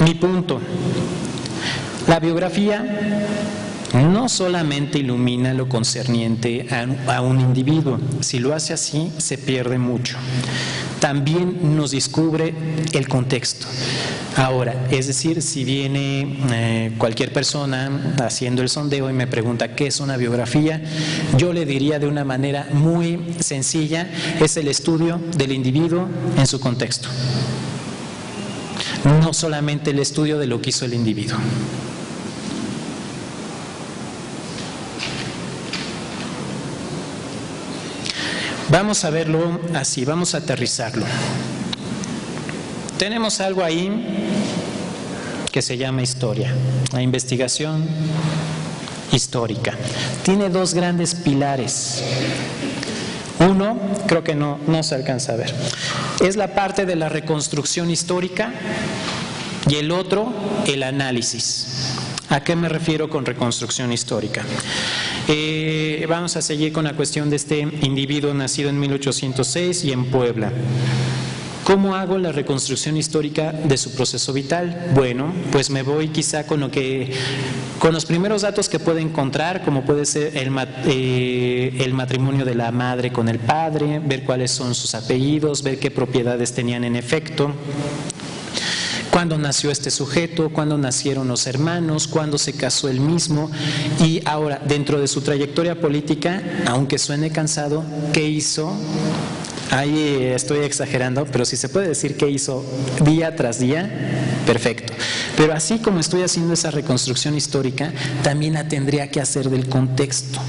Speaker 2: mi punto. La biografía no solamente ilumina lo concerniente a un individuo, si lo hace así se pierde mucho. También nos descubre el contexto. Ahora, es decir, si viene cualquier persona haciendo el sondeo y me pregunta qué es una biografía, yo le diría de una manera muy sencilla, es el estudio del individuo en su contexto. No solamente el estudio de lo que hizo el individuo. Vamos a verlo así, vamos a aterrizarlo. Tenemos algo ahí que se llama historia, la investigación histórica. Tiene dos grandes pilares. Uno, creo que no se alcanza a ver, es la parte de la reconstrucción histórica y el otro, el análisis. ¿A qué me refiero con reconstrucción histórica? Vamos a seguir con la cuestión de este individuo nacido en 1806 y en Puebla. ¿Cómo hago la reconstrucción histórica de su proceso vital? Bueno, pues me voy quizá con los primeros datos que puedo encontrar, como puede ser el matrimonio de la madre con el padre, ver cuáles son sus apellidos, ver qué propiedades tenían en efecto. Cuándo nació este sujeto, cuándo nacieron los hermanos, cuándo se casó él mismo y ahora, dentro de su trayectoria política, aunque suene cansado, ¿qué hizo? Ahí estoy exagerando, pero si se puede decir qué hizo día tras día, perfecto. Pero así como estoy haciendo esa reconstrucción histórica, también la tendría que hacer del contexto.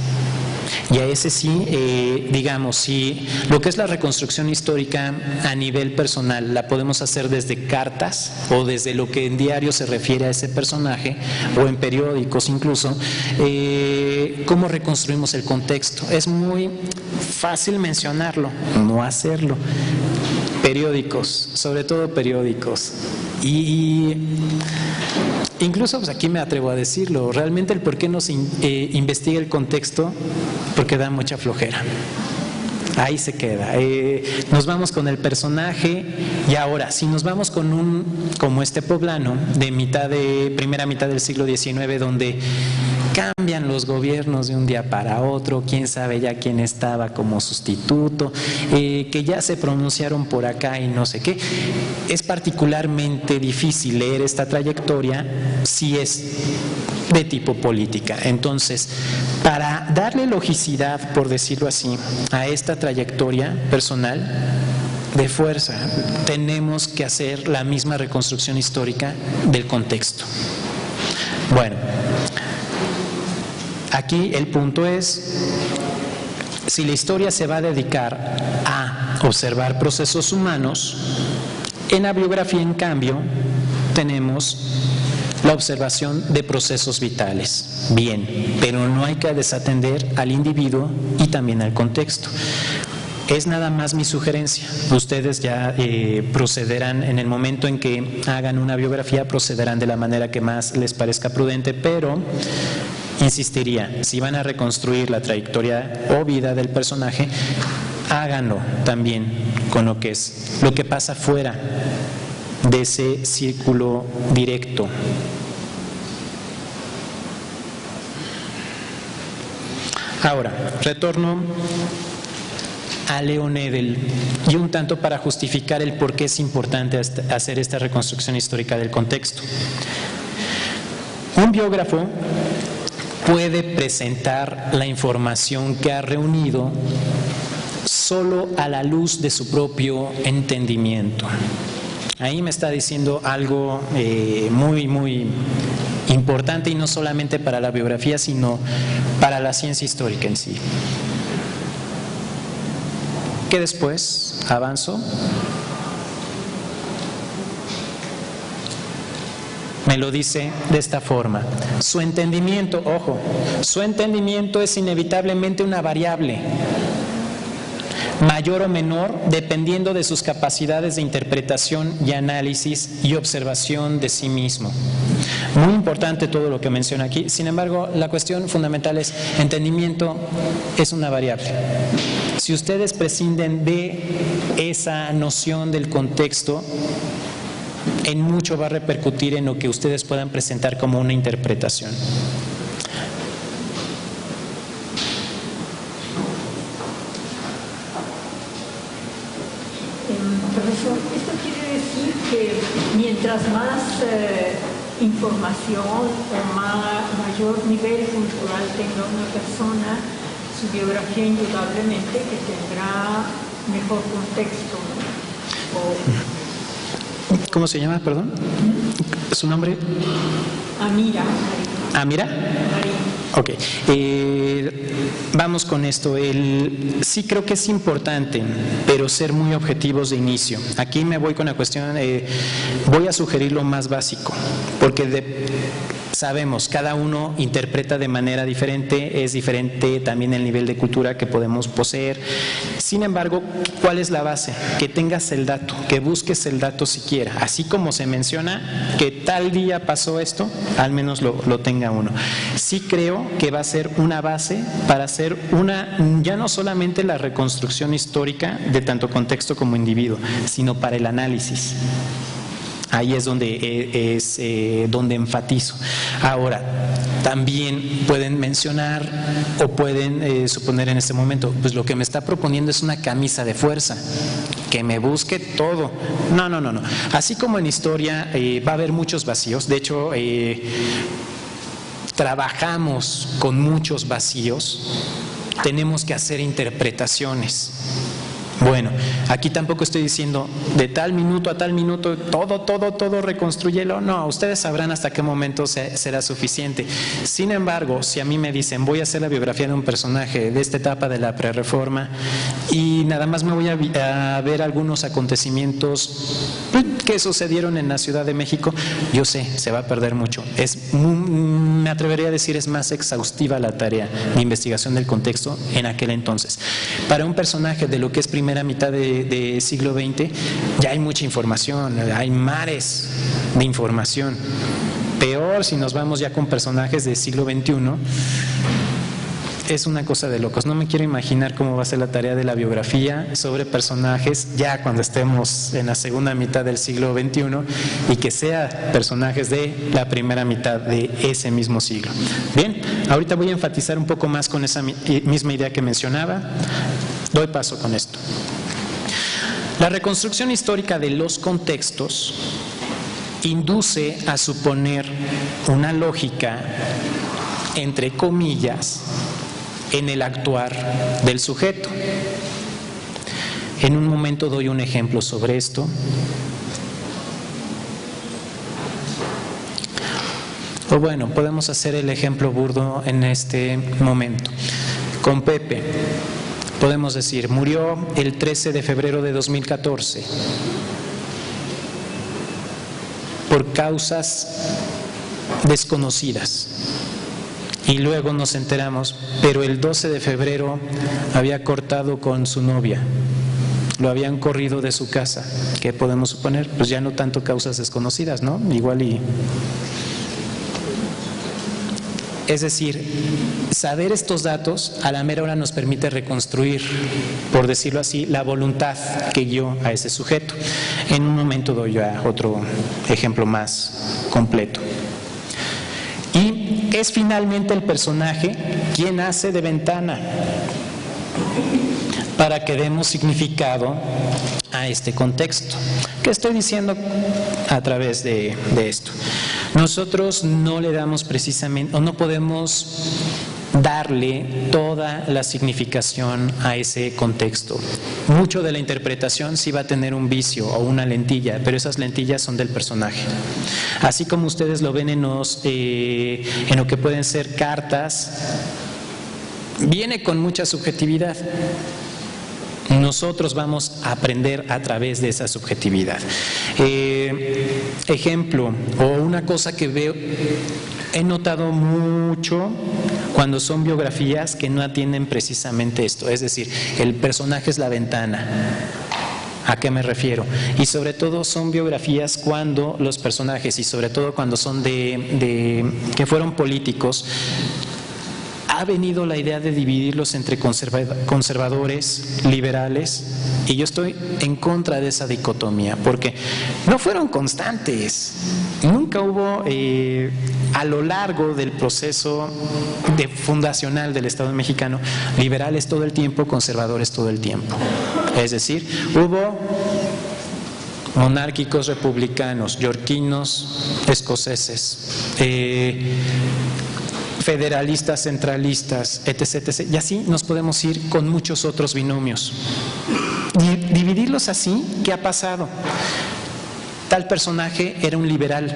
Speaker 2: Y a ese sí, digamos, si lo que es la reconstrucción histórica a nivel personal la podemos hacer desde cartas o desde lo que en diario se refiere a ese personaje o en periódicos incluso, ¿cómo reconstruimos el contexto? Es muy fácil mencionarlo, no hacerlo. Periódicos, sobre todo periódicos. Y incluso pues aquí me atrevo a decirlo, realmente el por qué no se investiga el contexto, porque da mucha flojera. Ahí se queda. Nos vamos con el personaje y ahora, si nos vamos con como este poblano de primera mitad del siglo XIX, donde cambian los gobiernos de un día para otro, quién sabe ya quién estaba como sustituto, que ya se pronunciaron por acá y no sé qué. Es particularmente difícil leer esta trayectoria si es de tipo política. Entonces, para darle logicidad, por decirlo así, a esta trayectoria personal, de fuerza, tenemos que hacer la misma reconstrucción histórica del contexto. Bueno, aquí el punto es, si la historia se va a dedicar a observar procesos humanos, en la biografía, en cambio, tenemos la observación de procesos vitales. Bien, pero no hay que desatender al individuo y también al contexto. Es nada más mi sugerencia. Ustedes ya procederán en el momento en que hagan una biografía, procederán de la manera que más les parezca prudente, pero insistiría, si van a reconstruir la trayectoria o vida del personaje, háganlo también con lo que pasa fuera de ese círculo directo. Ahora, retorno a Leon Edel y un tanto para justificar el por qué es importante hacer esta reconstrucción histórica del contexto. Un biógrafo puede presentar la información que ha reunido solo a la luz de su propio entendimiento. Ahí me está diciendo algo muy, muy importante, y no solamente para la biografía, sino para la ciencia histórica en sí. ¿Qué después? Avanzo. Me lo dice de esta forma: su entendimiento, ojo, su entendimiento es inevitablemente una variable, mayor o menor, dependiendo de sus capacidades de interpretación y análisis y observación de sí mismo. Muy importante todo lo que menciona aquí. Sin embargo, la cuestión fundamental es: entendimiento es una variable. Si ustedes prescinden de esa noción del contexto, en mucho va a repercutir en lo que ustedes puedan presentar como una interpretación.
Speaker 9: Profesor, esto quiere decir que mientras más información o mayor nivel cultural tenga una persona, su biografía indudablemente que tendrá mejor contexto, ¿no?
Speaker 2: ¿Cómo se llama, perdón? ¿Su nombre?
Speaker 9: Amira.
Speaker 2: ¿Amira? Ok. Vamos con esto. Sí creo que es importante, pero ser muy objetivos de inicio. Aquí me voy con la cuestión, voy a sugerir lo más básico, porque sabemos, cada uno interpreta de manera diferente, es diferente también el nivel de cultura que podemos poseer. Sin embargo, ¿cuál es la base? Que tengas el dato, que busques el dato siquiera. Así como se menciona que tal día pasó esto, al menos lo tenga uno. Sí creo que va a ser una base para hacer ya no solamente la reconstrucción histórica de tanto contexto como individuo, sino para el análisis. Ahí es donde enfatizo. Ahora, también pueden mencionar o pueden suponer en este momento, pues lo que me está proponiendo es una camisa de fuerza, que me busque todo. No. Así como en historia va a haber muchos vacíos, de hecho trabajamos con muchos vacíos, tenemos que hacer interpretaciones. Bueno, aquí tampoco estoy diciendo de tal minuto a tal minuto todo reconstrúyelo. No, ustedes sabrán hasta qué momento será suficiente. Sin embargo, si a mí me dicen voy a hacer la biografía de un personaje de esta etapa de la prerreforma y nada más me voy a ver algunos acontecimientos que sucedieron en la Ciudad de México, yo sé, se va a perder mucho. Me atrevería a decir, es más exhaustiva la tarea de investigación del contexto en aquel entonces. Para un personaje de lo que es primera mitad de siglo XX, ya hay mucha información, hay mares de información. Peor si nos vamos ya con personajes del siglo XXI, es una cosa de locos. No me quiero imaginar cómo va a ser la tarea de la biografía sobre personajes ya cuando estemos en la segunda mitad del siglo XXI y que sea personajes de la primera mitad de ese mismo siglo. Bien, ahorita voy a enfatizar un poco más con esa misma idea que mencionaba. Doy paso con esto. La reconstrucción histórica de los contextos induce a suponer una lógica, entre comillas, en el actuar del sujeto. En un momento doy un ejemplo sobre esto. O bueno, podemos hacer el ejemplo burdo en este momento. Con Pepe, podemos decir, murió el 13 de febrero de 2014 por causas desconocidas. Y luego nos enteramos, pero el 12 de febrero había cortado con su novia, lo habían corrido de su casa. ¿Qué podemos suponer? Pues ya no tanto causas desconocidas, ¿no? Igual y... Es decir, saber estos datos a la mera hora nos permite reconstruir, por decirlo así, la voluntad que guió a ese sujeto. En un momento doy ya otro ejemplo más completo. Y es finalmente el personaje quien hace de ventana para que demos significado a este contexto. ¿Qué estoy diciendo a través de esto? Nosotros no le damos precisamente, o no podemos darle toda la significación a ese contexto. Mucho de la interpretación sí va a tener un vicio o una lentilla, pero esas lentillas son del personaje. Así como ustedes lo ven en lo que pueden ser cartas, viene con mucha subjetividad. Nosotros vamos a aprender a través de esa subjetividad. Ejemplo, o una cosa que veo, he notado mucho cuando son biografías que no atienden precisamente esto, es decir, el personaje es la ventana. ¿A qué me refiero? Y sobre todo son biografías cuando los personajes, y sobre todo cuando son que fueron políticos, ha venido la idea de dividirlos entre conservadores, liberales, y yo estoy en contra de esa dicotomía, porque no fueron constantes. Nunca hubo, a lo largo del proceso fundacional del Estado mexicano, liberales todo el tiempo, conservadores todo el tiempo. Es decir, hubo monárquicos, republicanos, yorquinos, escoceses, federalistas, centralistas, etc., etc. Y así nos podemos ir con muchos otros binomios. Dividirlos así, ¿qué ha pasado? Tal personaje era un liberal.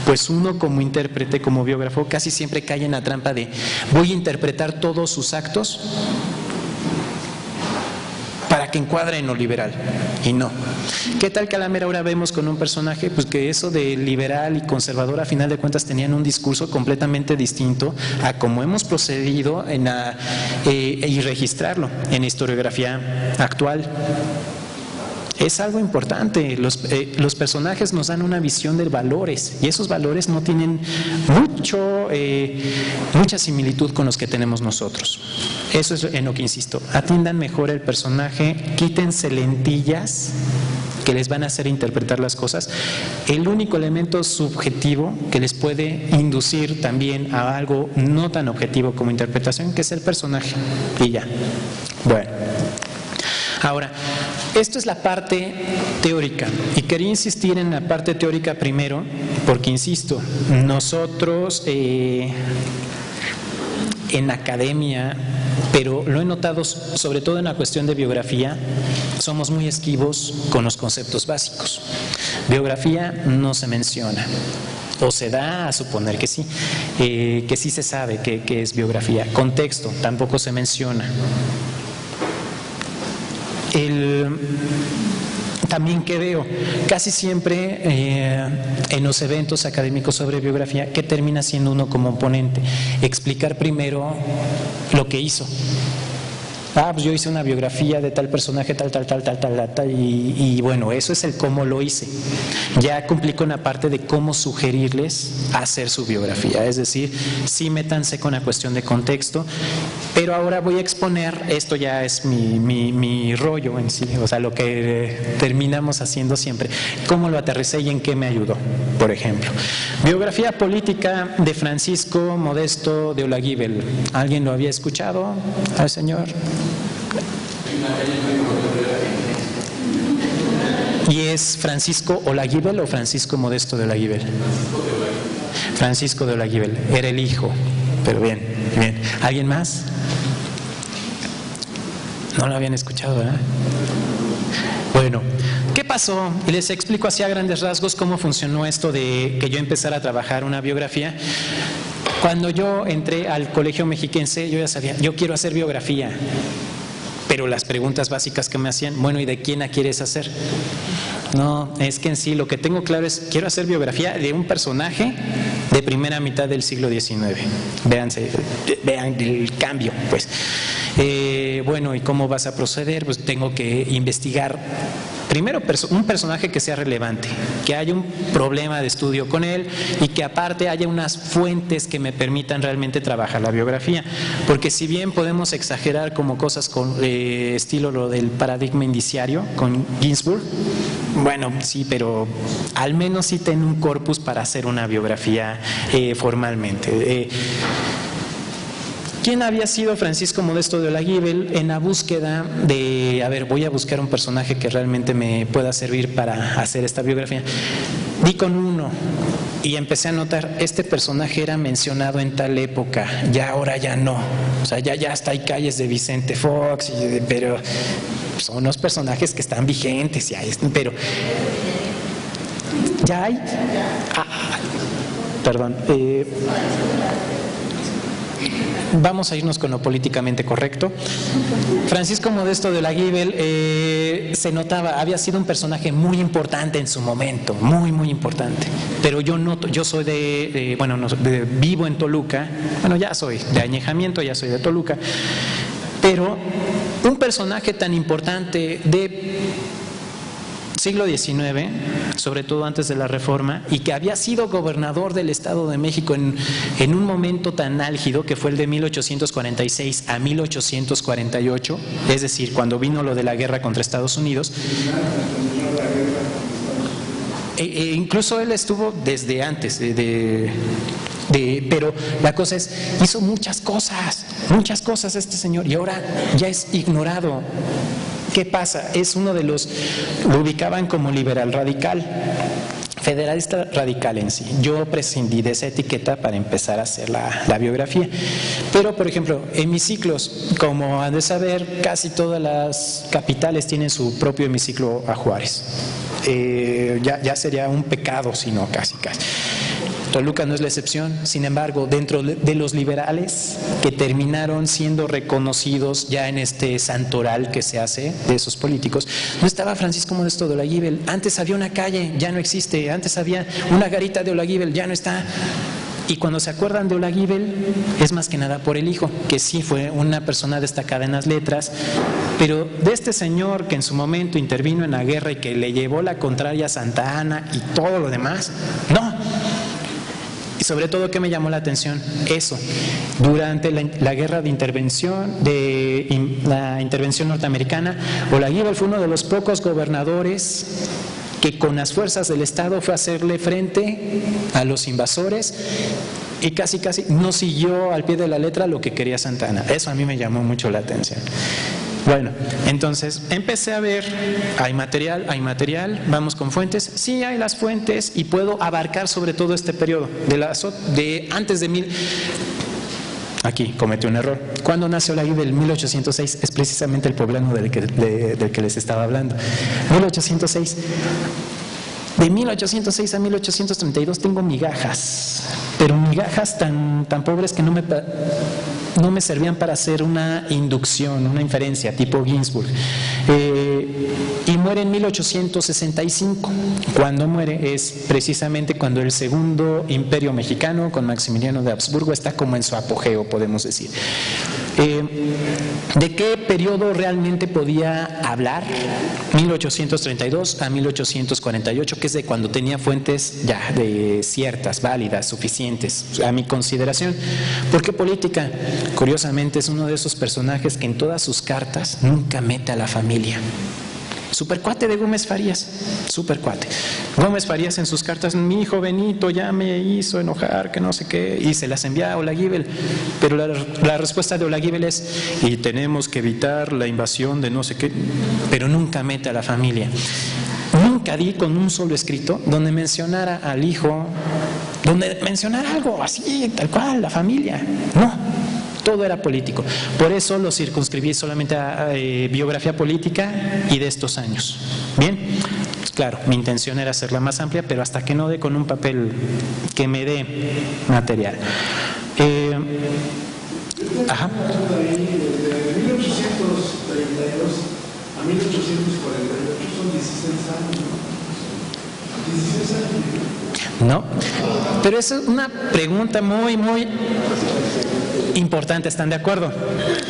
Speaker 2: Pues uno como intérprete, como biógrafo, casi siempre cae en la trampa de voy a interpretar todos sus actos para que encuadre en lo liberal, y no. ¿Qué tal que a la mera hora vemos con un personaje pues que eso de liberal y conservador a final de cuentas tenían un discurso completamente distinto a cómo hemos procedido y registrarlo en la historiografía actual? Es algo importante. Los personajes nos dan una visión de valores, y esos valores no tienen mucha similitud con los que tenemos nosotros. Eso es en lo que insisto. Atiendan mejor el personaje, quítense lentillas que les van a hacer interpretar las cosas. El único elemento subjetivo que les puede inducir también a algo no tan objetivo como interpretación, que es el personaje. Y ya. Bueno. Ahora, esto es la parte teórica, y quería insistir en la parte teórica primero, porque insisto, nosotros en academia, pero lo he notado sobre todo en la cuestión de biografía, somos muy esquivos con los conceptos básicos. Biografía no se menciona, o se da a suponer que sí se sabe que es biografía. Contexto tampoco se menciona. También que veo casi siempre en los eventos académicos sobre biografía, que termina siendo uno como ponente, explicar primero lo que hizo. Pues yo hice una biografía de tal personaje, tal, y bueno, eso es el cómo lo hice. Ya cumplí con la parte de cómo sugerirles hacer su biografía, es decir, sí métanse con la cuestión de contexto, pero ahora voy a exponer, esto ya es mi rollo en sí, o sea, lo que terminamos haciendo siempre, cómo lo aterricé y en qué me ayudó. Por ejemplo, biografía política de Francisco Modesto de Olaguíbel. ¿Alguien lo había escuchado al señor? ¿Y es Francisco Olaguíbel o Francisco Modesto de Olaguíbel? Francisco de Olaguíbel, era el hijo, pero bien. ¿Alguien más? No lo habían escuchado, ¿verdad? Bueno, ¿qué pasó? Y les explico así a grandes rasgos cómo funcionó esto de que yo empezara a trabajar una biografía. Cuando yo entré al Colegio Mexiquense, yo ya sabía, yo quiero hacer biografía. Pero las preguntas básicas que me hacían, bueno, ¿y de quién la quieres hacer? No, es que en sí lo que tengo claro es, quiero hacer biografía de un personaje de primera mitad del siglo XIX. Vean el cambio, pues. Bueno, ¿y cómo vas a proceder? Pues tengo que investigar primero un personaje que sea relevante, que haya un problema de estudio con él y que aparte haya unas fuentes que me permitan realmente trabajar la biografía, porque si bien podemos exagerar como cosas con estilo lo del paradigma indiciario con Ginsburg, bueno, sí, pero al menos sí ten un corpus para hacer una biografía formalmente. ¿Quién había sido Francisco Modesto de Olaguíbel? En la búsqueda de, a ver, voy a buscar un personaje que realmente me pueda servir para hacer esta biografía. Di con uno y empecé a notar, este personaje era mencionado en tal época, ya ahora ya no. O sea, ya hasta hay calles de Vicente Fox, pero son unos personajes que están vigentes, pero ya hay... perdón. Vamos a irnos con lo políticamente correcto. Francisco Modesto de Olaguíbel se notaba, había sido un personaje muy importante en su momento, muy importante. Pero yo soy vivo en Toluca, bueno, ya soy de añejamiento, ya soy de Toluca, pero un personaje tan importante de siglo XIX, sobre todo antes de la Reforma, y que había sido gobernador del Estado de México en un momento tan álgido que fue el de 1846 a 1848, es decir, cuando vino lo de la guerra contra Estados Unidos. Incluso él estuvo desde antes pero la cosa es, hizo muchas cosas este señor, y ahora ya es ignorado. ¿Qué pasa? Es uno de los, lo ubicaban como liberal radical, federalista radical en sí. Yo prescindí de esa etiqueta para empezar a hacer la biografía. Pero, por ejemplo, hemiciclos, como han de saber, casi todas las capitales tienen su propio hemiciclo a Juárez. Ya sería un pecado, si no casi. Toluca no es la excepción. Sin embargo, dentro de los liberales que terminaron siendo reconocidos ya en este santoral que se hace de esos políticos, no estaba Francisco Modesto de Olaguíbel. Antes había una calle, ya no existe. Antes había una garita de Olaguíbel, ya no está. Y cuando se acuerdan de Olaguíbel es más que nada por el hijo, que sí fue una persona destacada en las letras, pero de este señor que en su momento intervino en la guerra y que le llevó la contraria a Santa Anna y todo lo demás, no. Y sobre todo, ¿qué me llamó la atención? Eso, durante la guerra de intervención, la intervención norteamericana, Olaguíbel fue uno de los pocos gobernadores que con las fuerzas del Estado fue a hacerle frente a los invasores y casi no siguió al pie de la letra lo que quería Santa Anna. Eso a mí me llamó mucho la atención. Bueno, entonces empecé a ver, hay material, vamos con fuentes. Sí, hay las fuentes y puedo abarcar sobre todo este periodo de antes de Aquí cometí un error. Cuando nace Olaguíbel, 1806, es precisamente el poblano del que les estaba hablando. 1806. De 1806 a 1832 tengo migajas, pero migajas tan pobres que no me servían para hacer una inducción, una inferencia tipo Ginsburg. Y muere en 1865. Cuando muere es precisamente cuando el segundo imperio mexicano con Maximiliano de Habsburgo está como en su apogeo, podemos decir. ¿De qué periodo realmente podía hablar? 1832 a 1848, que es de cuando tenía fuentes ya de ciertas, válidas, suficientes a mi consideración. ¿Por qué política? Curiosamente es uno de esos personajes que en todas sus cartas nunca mete a la familia. Supercuate de Gómez Farías, supercuate. Gómez Farías en sus cartas, mi hijo Benito ya me hizo enojar, que no sé qué, y se las envía a Olaguíbel. Pero la respuesta de Olaguíbel es, y tenemos que evitar la invasión de no sé qué, pero nunca mete a la familia. Nunca di con un solo escrito donde mencionara al hijo, donde mencionara algo así, tal cual, la familia. No. Todo era político. Por eso lo circunscribí solamente a biografía política y de estos años. Bien, pues claro, mi intención era hacerla más amplia, pero hasta que no dé con un papel que me dé material. Ajá.
Speaker 4: De 1832 a 1848 son 16 años. 16 años.
Speaker 2: No, pero esa es una pregunta muy importante, ¿están de acuerdo?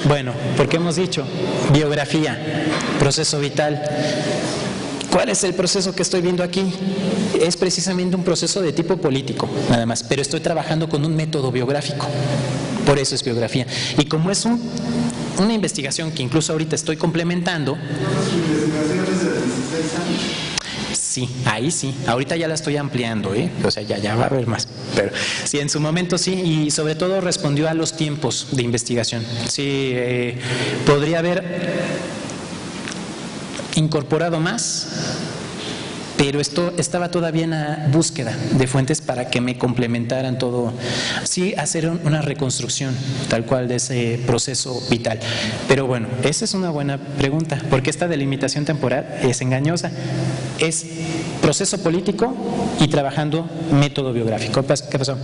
Speaker 2: Bueno, porque hemos dicho biografía, proceso vital. ¿Cuál es el proceso que estoy viendo aquí? Es precisamente un proceso de tipo político, nada más, pero estoy trabajando con un método biográfico, por eso es biografía. Y como es una investigación que incluso ahorita estoy complementando. Sí, ahí sí. Ahorita ya la estoy ampliando, o sea, ya va a haber más. Pero sí, en su momento sí, y sobre todo respondió a los tiempos de investigación. Sí, podría haber incorporado más, pero esto estaba todavía en la búsqueda de fuentes para que me complementaran todo. Sí, hacer una reconstrucción tal cual de ese proceso vital. Pero bueno, esa es una buena pregunta, porque esta delimitación temporal es engañosa. Es proceso político y trabajando método biográfico. ¿Qué pasó?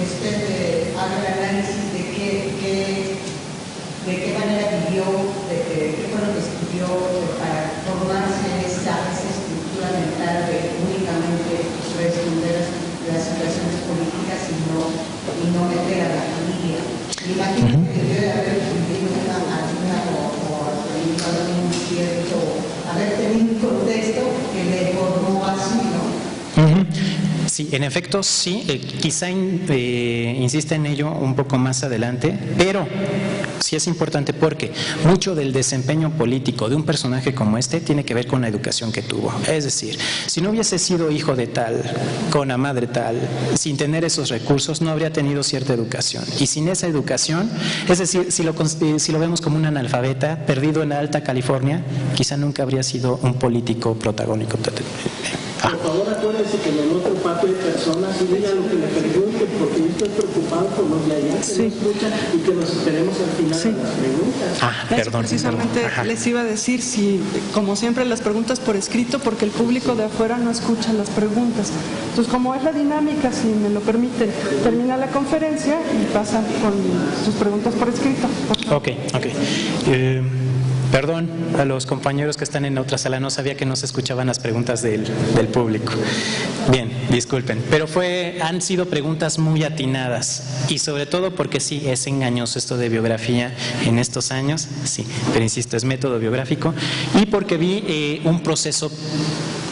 Speaker 5: Usted haga el análisis de qué manera vivió, qué fue lo que estudió para formarse esa estructura mental de únicamente responder las situaciones políticas y no meter a la familia. Me imagino que debe haber tenido haber tenido un contexto que le formó así, ¿no?
Speaker 2: Sí, en efecto sí, quizá insiste en ello un poco más adelante, pero sí es importante porque mucho del desempeño político de un personaje como este tiene que ver con la educación que tuvo. Es decir, si no hubiese sido hijo de tal, con la madre tal, sin tener esos recursos, no habría tenido cierta educación. Y sin esa educación, es decir, si lo vemos como un analfabeta perdido en la Alta California, quizá nunca habría sido un político protagónico.
Speaker 10: Por favor, acuérdese que en otro patio de personas y diga lo que le pregunte, porque yo estoy preocupado por los de allá que no escuchan y que nos esperemos al final de las preguntas.
Speaker 1: Eso precisamente les iba a decir, si, como siempre, las preguntas por escrito, porque el público de afuera no escucha las preguntas. Entonces, como es la dinámica, si me lo permiten, termina la conferencia y pasan con sus preguntas por escrito.
Speaker 2: Ok. Perdón a los compañeros que están en otra sala, no sabía que no se escuchaban las preguntas del público. Bien, disculpen, pero han sido preguntas muy atinadas y sobre todo porque sí, es engañoso esto de biografía en estos años, sí, pero insisto, es método biográfico y porque vi un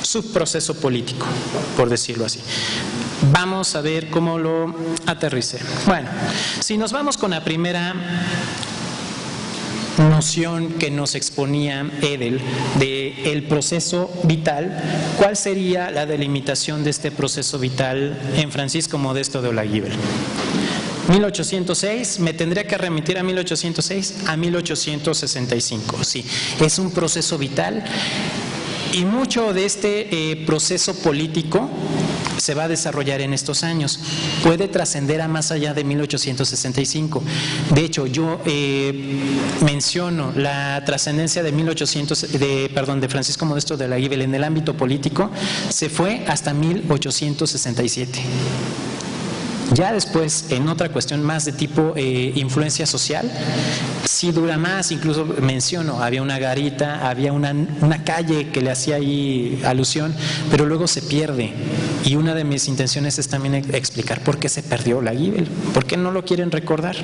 Speaker 2: subproceso político, por decirlo así. Vamos a ver cómo lo aterricé. Bueno, si nos vamos con la primera noción que nos exponía Edel del proceso vital, ¿cuál sería la delimitación de este proceso vital en Francisco Modesto de Olaguibel? 1806, me tendría que remitir a 1806, a 1865, sí, es un proceso vital y mucho de este proceso político se va a desarrollar en estos años. Puede trascender a más allá de 1865. De hecho, yo menciono la trascendencia de Francisco Modesto de Olaguibel en el ámbito político, se fue hasta 1867. Ya después, en otra cuestión más de tipo influencia social, sí dura más, incluso menciono, había una garita, había una calle que le hacía ahí alusión, pero luego se pierde. Y una de mis intenciones es también explicar por qué se perdió Olaguibel, por qué no lo quieren recordar,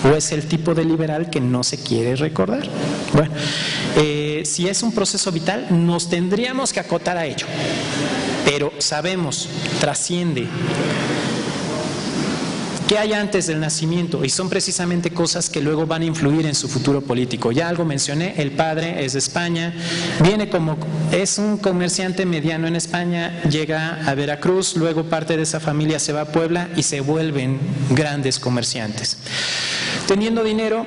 Speaker 2: o es el tipo de liberal que no se quiere recordar. Bueno, si es un proceso vital, nos tendríamos que acotar a ello, pero sabemos, trasciende. ¿Qué hay antes del nacimiento? Y son precisamente cosas que luego van a influir en su futuro político. Ya algo mencioné, el padre es de España, es un comerciante mediano en España, llega a Veracruz, luego parte de esa familia se va a Puebla y se vuelven grandes comerciantes. Teniendo dinero,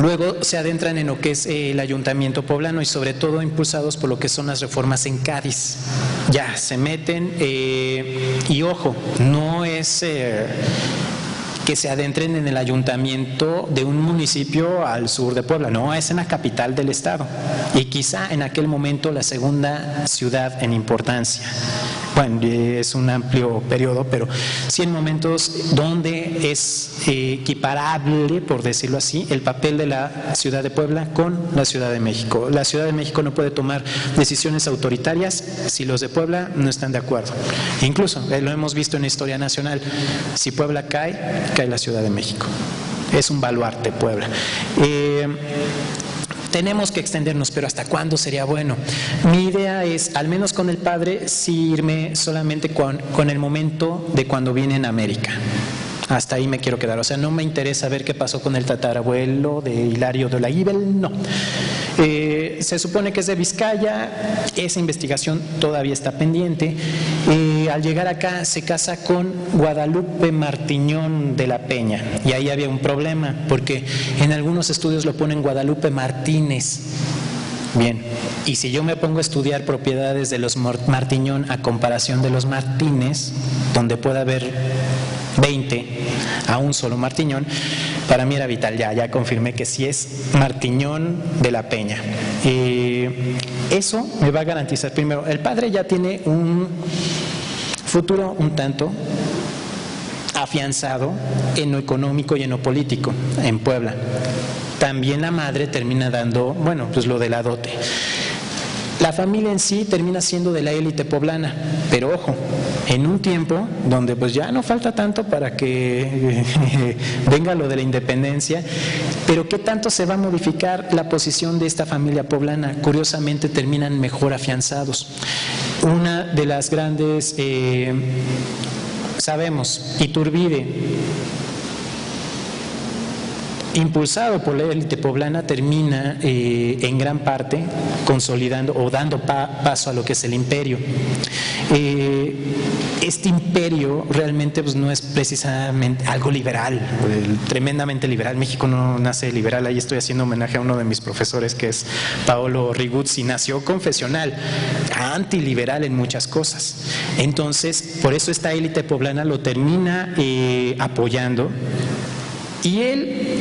Speaker 2: luego se adentran en lo que es el ayuntamiento poblano y sobre todo impulsados por lo que son las reformas en Cádiz. Ya se meten y ojo, no es que se adentren en el ayuntamiento de un municipio al sur de Puebla, no, es en la capital del estado y quizá en aquel momento la segunda ciudad en importancia. Bueno, es un amplio periodo, pero sí en momentos donde es equiparable, por decirlo así, el papel de la ciudad de Puebla con la Ciudad de México. La Ciudad de México no puede tomar decisiones autoritarias si los de Puebla no están de acuerdo. Incluso lo hemos visto en la historia nacional, si Puebla cae la Ciudad de México. Es un baluarte Puebla. tenemos que extendernos, pero ¿hasta cuándo sería bueno? Mi idea es, al menos con el padre, sí irme solamente con el momento de cuando viene en América. Hasta ahí me quiero quedar. O sea, no me interesa ver qué pasó con el tatarabuelo de Hilario de Olaguibel, no. Se supone que es de Vizcaya, esa investigación todavía está pendiente. Al llegar acá se casa con Guadalupe Martiñón de la Peña, y ahí había un problema, porque en algunos estudios lo ponen Guadalupe Martínez. Bien, y si yo me pongo a estudiar propiedades de los Martiñón a comparación de los Martínez, donde puede haber 20 a un solo Martiñón, para mí era vital, ya confirmé que sí es Martiñón de la Peña. Eso me va a garantizar, primero, el padre ya tiene un futuro un tanto afianzado en lo económico y en lo político en Puebla. También la madre termina dando, bueno, pues lo de la dote. La familia en sí termina siendo de la élite poblana, pero ojo, en un tiempo donde pues ya no falta tanto para que venga lo de la independencia, pero ¿qué tanto se va a modificar la posición de esta familia poblana? Curiosamente terminan mejor afianzados. Una de las grandes, sabemos, Iturbide, impulsado por la élite poblana, termina en gran parte consolidando o dando paso a lo que es el imperio. Este imperio realmente pues, no es precisamente algo liberal, tremendamente liberal. México no nace liberal. Ahí estoy haciendo homenaje a uno de mis profesores, que es Paolo Riguzzi. Nació confesional, antiliberal en muchas cosas. Entonces, por eso esta élite poblana lo termina apoyando, y él,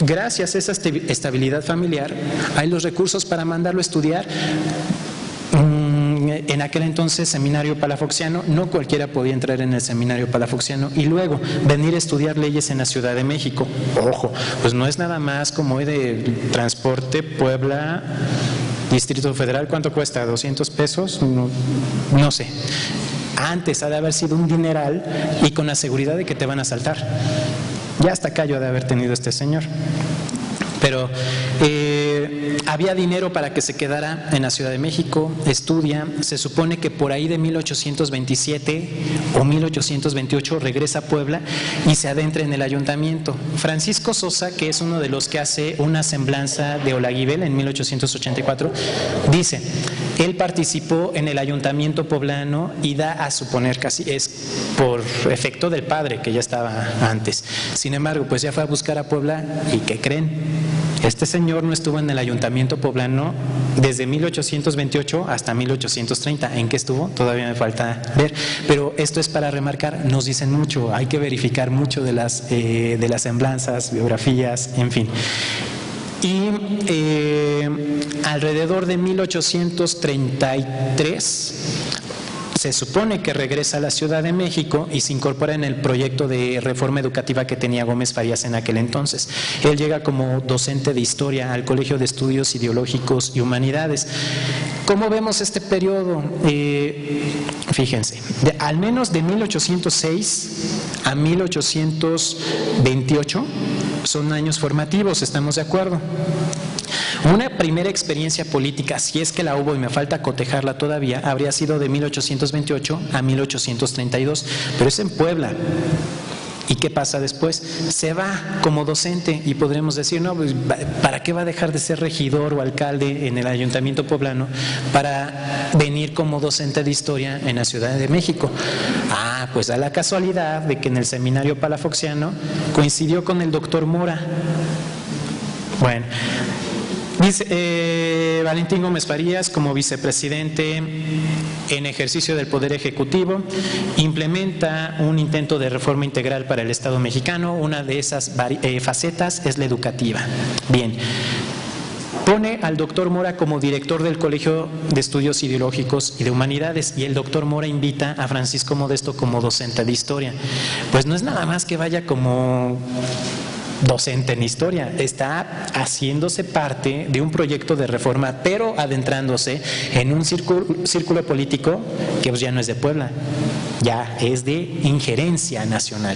Speaker 2: gracias a esa estabilidad familiar, hay los recursos para mandarlo a estudiar. En aquel entonces, seminario palafoxiano, no cualquiera podía entrar en el seminario palafoxiano, y luego venir a estudiar leyes en la Ciudad de México. Ojo, pues no es nada más como de transporte Puebla, Distrito Federal. ¿Cuánto cuesta? ¿200 pesos? No sé. Antes ha de haber sido un dineral, y con la seguridad de que te van a asaltar. Ya hasta acá yo de haber tenido este señor. Pero había dinero para que se quedara en la Ciudad de México, estudia. Se supone que por ahí de 1827 o 1828 regresa a Puebla y se adentra en el ayuntamiento. Francisco Sosa, que es uno de los que hace una semblanza de Olaguibel en 1884, dice, él participó en el ayuntamiento poblano y da a suponer, casi es por efecto del padre que ya estaba antes. Sin embargo, pues ya fue a buscar a Puebla, y ¿qué creen? Este señor no estuvo en el ayuntamiento poblano desde 1828 hasta 1830. ¿En qué estuvo? Todavía me falta ver. Pero esto es para remarcar, nos dicen mucho, hay que verificar mucho de las semblanzas, biografías, en fin. Y alrededor de 1833 se supone que regresa a la Ciudad de México y se incorpora en el proyecto de reforma educativa que tenía Gómez Farías en aquel entonces. Él llega como docente de historia al Colegio de Estudios Ideológicos y Humanidades. ¿Cómo vemos este periodo? Fíjense, al menos de 1806 a 1828 son años formativos, ¿estamos de acuerdo? Una primera experiencia política, si es que la hubo y me falta cotejarla todavía, habría sido de 1828 a 1832, pero es en Puebla. ¿Y qué pasa después? Se va como docente, y podremos decir, no, pues, ¿para qué va a dejar de ser regidor o alcalde en el ayuntamiento poblano para venir como docente de historia en la Ciudad de México? Ah, pues da la casualidad de que en el seminario palafoxiano coincidió con el doctor Mora. Bueno, dice Valentín Gómez Farías, como vicepresidente en ejercicio del Poder Ejecutivo, implementa un intento de reforma integral para el Estado mexicano. Una de esas facetas es la educativa. Bien. Pone al doctor Mora como director del Colegio de Estudios Ideológicos y de Humanidades, y el doctor Mora invita a Francisco Modesto como docente de historia. Pues no es nada más que vaya como docente en historia, está haciéndose parte de un proyecto de reforma, pero adentrándose en un círculo político que pues ya no es de Puebla, ya es de injerencia nacional.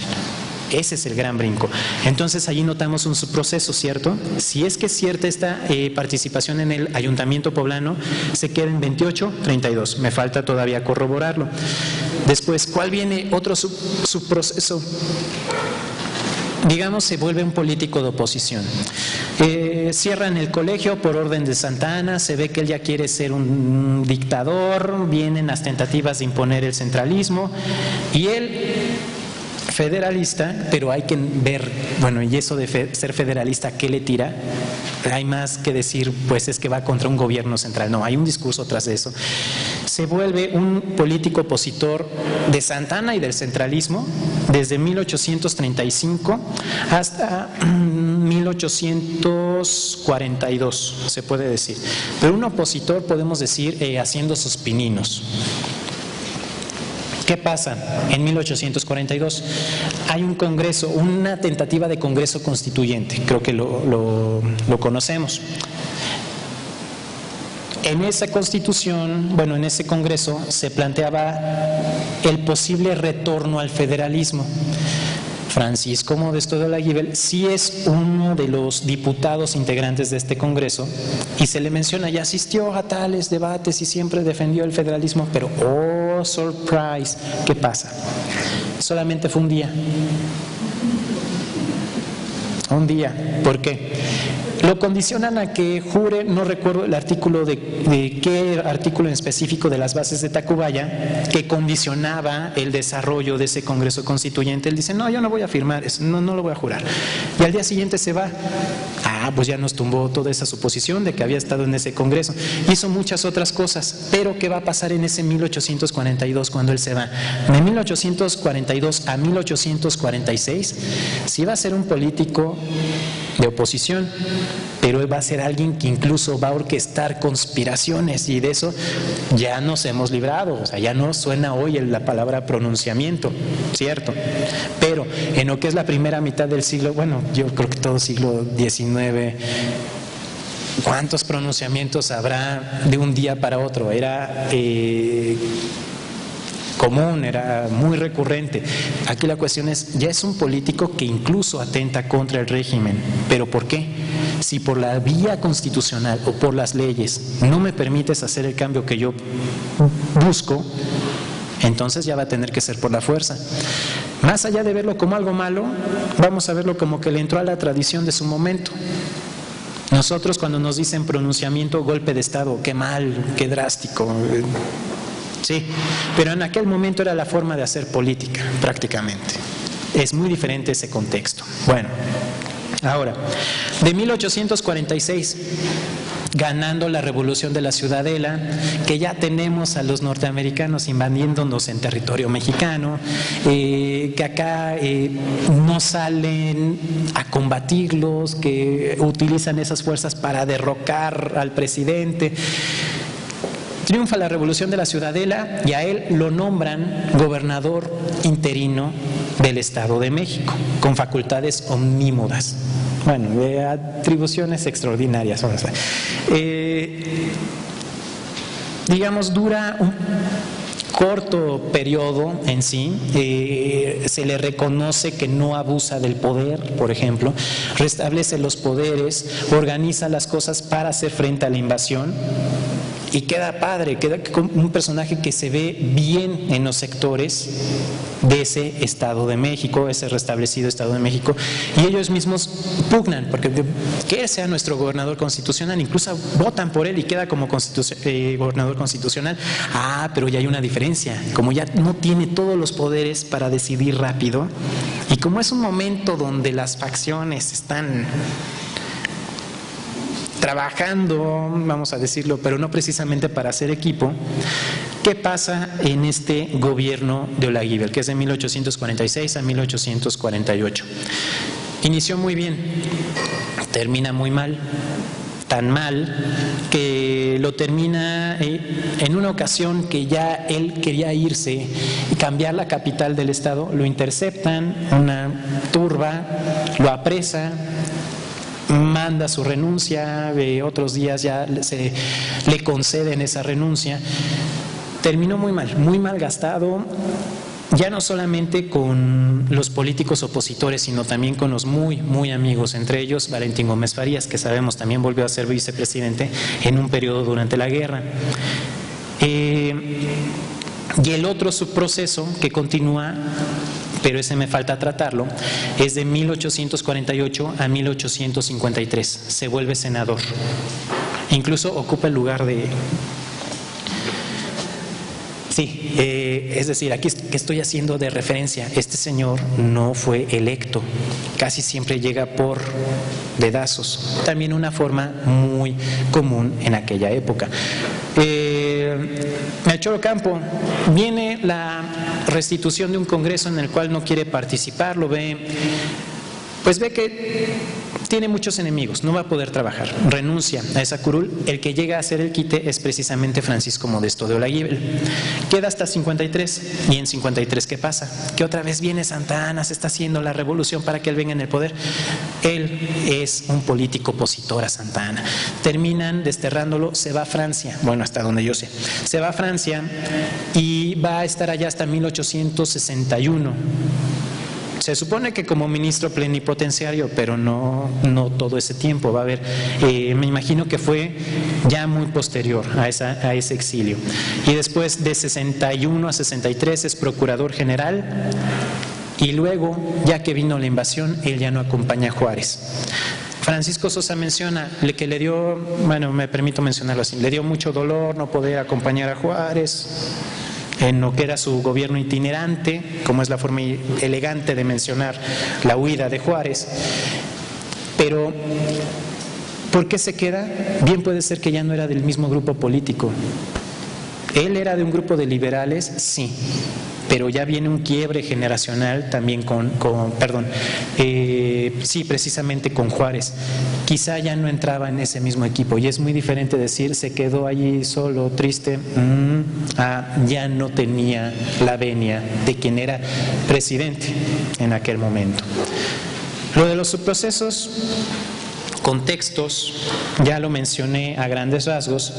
Speaker 2: Ese es el gran brinco. Entonces allí notamos un subproceso, ¿cierto? Si es que es cierta esta participación en el ayuntamiento poblano, se queda en 28-32. Me falta todavía corroborarlo. Después, ¿cuál viene? Otro subproceso. Digamos, se vuelve un político de oposición. Cierran el colegio por orden de Santa Anna, se ve que él ya quiere ser un dictador, vienen las tentativas de imponer el centralismo y él, federalista, pero hay que ver, bueno, y eso de ser federalista, ¿qué le tira? Hay más que decir, pues es que va contra un gobierno central. No, hay un discurso tras de eso. Se vuelve un político opositor de Santa Anna y del centralismo desde 1835 hasta 1842, se puede decir. Pero un opositor, podemos decir, haciendo sus pininos. ¿Qué pasa? En 1842 hay un congreso, una tentativa de congreso constituyente, creo que lo conocemos. En esa constitución, bueno, en ese congreso se planteaba el posible retorno al federalismo. Francisco Modesto de Olaguibel sí es uno de los diputados integrantes de este congreso y se le menciona, ya asistió a tales debates y siempre defendió el federalismo, pero oh, surprise, ¿qué pasa? Solamente fue un día. Un día. ¿Por qué? Lo condicionan a que jure, no recuerdo el artículo de qué artículo en específico de las bases de Tacubaya, que condicionaba el desarrollo de ese Congreso Constituyente. Él dice, no, yo no voy a firmar eso, no lo voy a jurar. Y al día siguiente se va. Pues ya nos tumbó toda esa suposición de que había estado en ese Congreso. Hizo muchas otras cosas, pero ¿qué va a pasar en ese 1842 cuando él se va? De 1842 a 1846, sí va a ser un político de oposición, pero va a ser alguien que incluso va a orquestar conspiraciones y de eso ya nos hemos librado. O sea, ya no suena hoy la palabra pronunciamiento, ¿cierto? Pero en lo que es la primera mitad del siglo, bueno, yo creo que todo siglo XIX, ¿cuántos pronunciamientos habrá de un día para otro? Era común, era muy recurrente. Aquí la cuestión es, ya es un político que incluso atenta contra el régimen. ¿Pero por qué? Si por la vía constitucional o por las leyes no me permites hacer el cambio que yo busco, entonces ya va a tener que ser por la fuerza. Más allá de verlo como algo malo, vamos a verlo como que le entró a la tradición de su momento. Nosotros cuando nos dicen pronunciamiento, golpe de Estado, qué mal, qué drástico. Sí, pero en aquel momento era la forma de hacer política, prácticamente. Es muy diferente ese contexto. Bueno, ahora, de 1846, ganando la Revolución de la Ciudadela, que ya tenemos a los norteamericanos invadiéndonos en territorio mexicano, que acá no salen a combatirlos, que utilizan esas fuerzas para derrocar al presidente. Triunfa la Revolución de la Ciudadela y a él lo nombran gobernador interino del Estado de México, con facultades omnímodas. Bueno, de atribuciones extraordinarias. Digamos, dura un corto periodo en sí, se le reconoce que no abusa del poder, por ejemplo, restablece los poderes, organiza las cosas para hacer frente a la invasión. Y queda padre, queda como un personaje que se ve bien en los sectores de ese Estado de México, ese restablecido Estado de México, y ellos mismos pugnan porque que él sea nuestro gobernador constitucional, incluso votan por él y queda como gobernador constitucional. Pero ya hay una diferencia, como ya no tiene todos los poderes para decidir rápido, y como es un momento donde las facciones están trabajando, vamos a decirlo, pero no precisamente para hacer equipo. ¿Qué pasa en este gobierno de Olaguibel, que es de 1846 a 1848? Inició muy bien, termina muy mal, tan mal que lo termina en una ocasión que ya él quería irse y cambiar la capital del estado, lo interceptan, una turba, lo apresa, manda su renuncia, otros días ya le conceden esa renuncia. Terminó muy mal gastado, ya no solamente con los políticos opositores, sino también con los muy amigos, entre ellos Valentín Gómez Farías, que sabemos también volvió a ser vicepresidente en un periodo durante la guerra. Y el otro subproceso que continúa, pero ese me falta tratarlo, es de 1848 a 1853. Se vuelve senador. Incluso ocupa el lugar de... Sí, es decir, aquí que estoy haciendo de referencia, este señor no fue electo, casi siempre llega por dedazos, también una forma muy común en aquella época. Melchor Ocampo, viene la restitución de un congreso en el cual no quiere participar, lo ve, pues ve que tiene muchos enemigos, no va a poder trabajar, renuncia a esa curul. El que llega a hacer el quite es precisamente Francisco Modesto de Olaguibel. Queda hasta 53, y en 53 ¿qué pasa? Que otra vez viene Santa Anna, se está haciendo la revolución para que él venga en el poder. Él es un político opositor a Santa Anna. Terminan desterrándolo, se va a Francia, bueno, hasta donde yo sé, se va a Francia y va a estar allá hasta 1861. Se supone que como ministro plenipotenciario, pero no todo ese tiempo. Va a haber, me imagino que fue ya muy posterior a ese exilio. Y después de 61 a 63 es procurador general, y luego, ya que vino la invasión, él ya no acompaña a Juárez. Francisco Sosa menciona que le dio, bueno, me permito mencionarlo así, le dio mucho dolor no poder acompañar a Juárez en lo que era su gobierno itinerante, como es la forma elegante de mencionar la huida de Juárez. Pero, ¿por qué se queda? Bien puede ser que ya no era del mismo grupo político. Él era de un grupo de liberales, sí, pero ya viene un quiebre generacional también sí, precisamente con Juárez. Quizá ya no entraba en ese mismo equipo, y es muy diferente decir se quedó allí solo, triste, ya no tenía la venia de quien era presidente en aquel momento. Lo de los subprocesos, contextos, ya lo mencioné a grandes rasgos,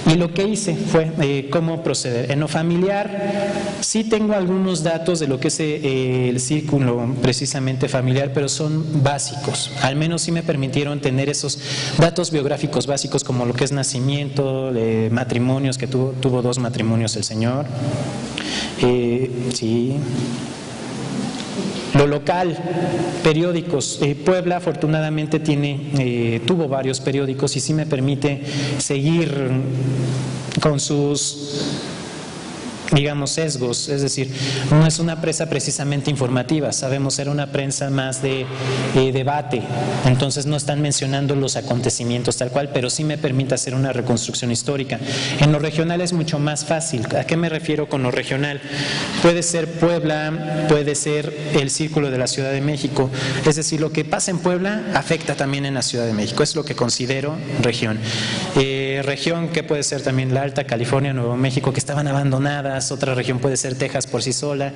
Speaker 2: y lo que hice fue cómo proceder. En lo familiar sí tengo algunos datos de lo que es el círculo precisamente familiar, pero son básicos. Al menos sí me permitieron tener esos datos biográficos básicos, como lo que es nacimiento, matrimonios, que tuvo 2 matrimonios el señor. Sí. Lo local, periódicos. Puebla afortunadamente tuvo varios periódicos, y sí me permite seguir con sus, digamos, sesgos. Es decir, no es una prensa precisamente informativa, sabemos, era una prensa más de debate, entonces no están mencionando los acontecimientos tal cual, pero sí me permite hacer una reconstrucción histórica. En lo regional es mucho más fácil. ¿A qué me refiero con lo regional? Puede ser Puebla, puede ser el círculo de la Ciudad de México, es decir, lo que pasa en Puebla afecta también en la Ciudad de México, es lo que considero región. Región que puede ser también la Alta California, Nuevo México, que estaban abandonadas. Otra región puede ser Texas por sí sola,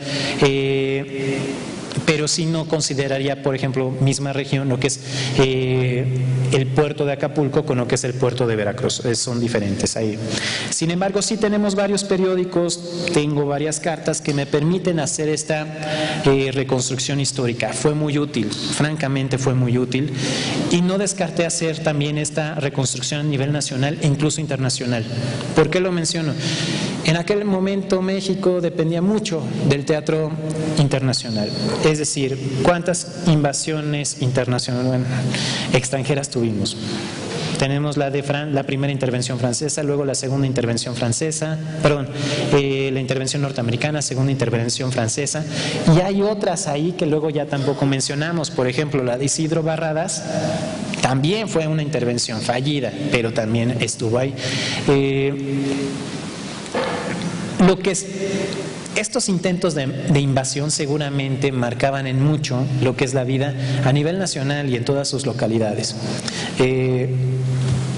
Speaker 2: pero sí no consideraría, por ejemplo, misma región lo que es el puerto de Acapulco con lo que es el puerto de Veracruz. Son diferentes ahí. Sin embargo, sí tenemos varios periódicos, tengo varias cartas que me permiten hacer esta reconstrucción histórica. Fue muy útil, francamente fue muy útil, y no descarté hacer también esta reconstrucción a nivel nacional e incluso internacional. ¿Por qué lo menciono? En aquel momento México dependía mucho del teatro internacional, es decir, ¿cuántas invasiones internacionales, extranjeras tuvimos? Tenemos la primera intervención francesa, luego la segunda intervención francesa, la intervención norteamericana, segunda intervención francesa, y hay otras ahí que luego ya tampoco mencionamos. Por ejemplo, la de Isidro Barradas también fue una intervención fallida, pero también estuvo ahí. Estos intentos de invasión seguramente marcaban en mucho lo que es la vida a nivel nacional y en todas sus localidades.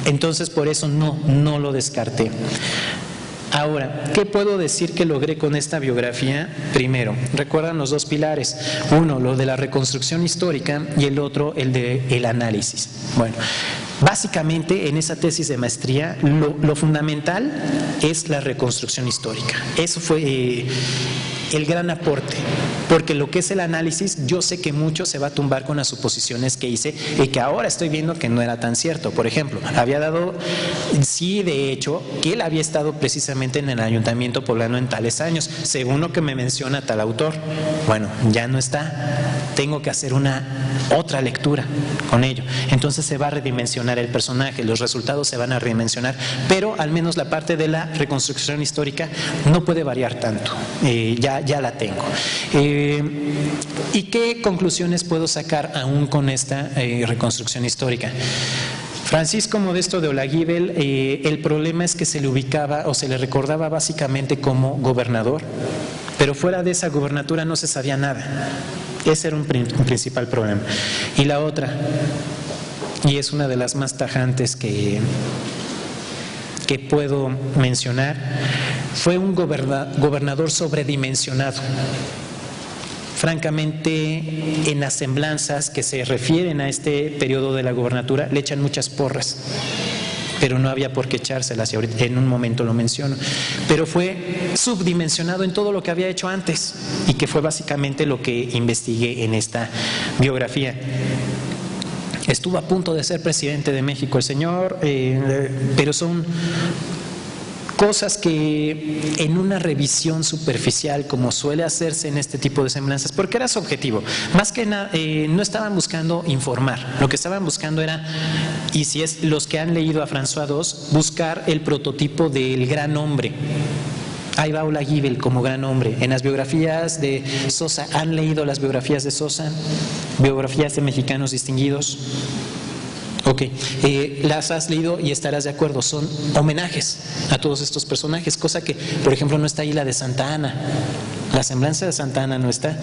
Speaker 2: Entonces, por eso no lo descarté. Ahora, ¿qué puedo decir que logré con esta biografía? Primero, recuerdan los 2 pilares. Uno, lo de la reconstrucción histórica, y el otro, el del análisis. Bueno, básicamente en esa tesis de maestría lo fundamental es la reconstrucción histórica. Eso fue el gran aporte, porque lo que es el análisis, yo sé que mucho se va a tumbar con las suposiciones que hice y que ahora estoy viendo que no era tan cierto. Por ejemplo, había dado, sí, de hecho, que él había estado precisamente en el Ayuntamiento poblano en tales años, según lo que me menciona tal autor. Bueno, ya no está, tengo que hacer otra lectura con ello. Entonces se va a redimensionar el personaje, los resultados se van a redimensionar, pero al menos la parte de la reconstrucción histórica no puede variar tanto, ya la tengo. ¿Y qué conclusiones puedo sacar aún con esta reconstrucción histórica? Francisco Modesto de Olaguíbel, el problema es que se le ubicaba o se le recordaba básicamente como gobernador, pero fuera de esa gubernatura no se sabía nada. Ese era un principal problema. Y la otra, y es una de las más tajantes que puedo mencionar, fue un gobernador sobredimensionado. Francamente, en las semblanzas que se refieren a este periodo de la gobernatura, le echan muchas porras, pero no había por qué echárselas, y ahorita en un momento lo menciono. Pero fue subdimensionado en todo lo que había hecho antes, y que fue básicamente lo que investigué en esta biografía. Estuvo a punto de ser presidente de México el señor, pero son cosas que en una revisión superficial, como suele hacerse en este tipo de semblanzas, porque era su objetivo, más que nada, no estaban buscando informar, lo que estaban buscando era, y si es los que han leído a François II, buscar el prototipo del gran hombre. Ahí va Olaguíbel como gran hombre. En las biografías de Sosa, ¿han leído las biografías de Sosa? Biografías de mexicanos distinguidos. Ok, las has leído y estarás de acuerdo, son homenajes a todos estos personajes, cosa que, por ejemplo, no está ahí la de Santa Ana, la semblanza de Santa Ana no está.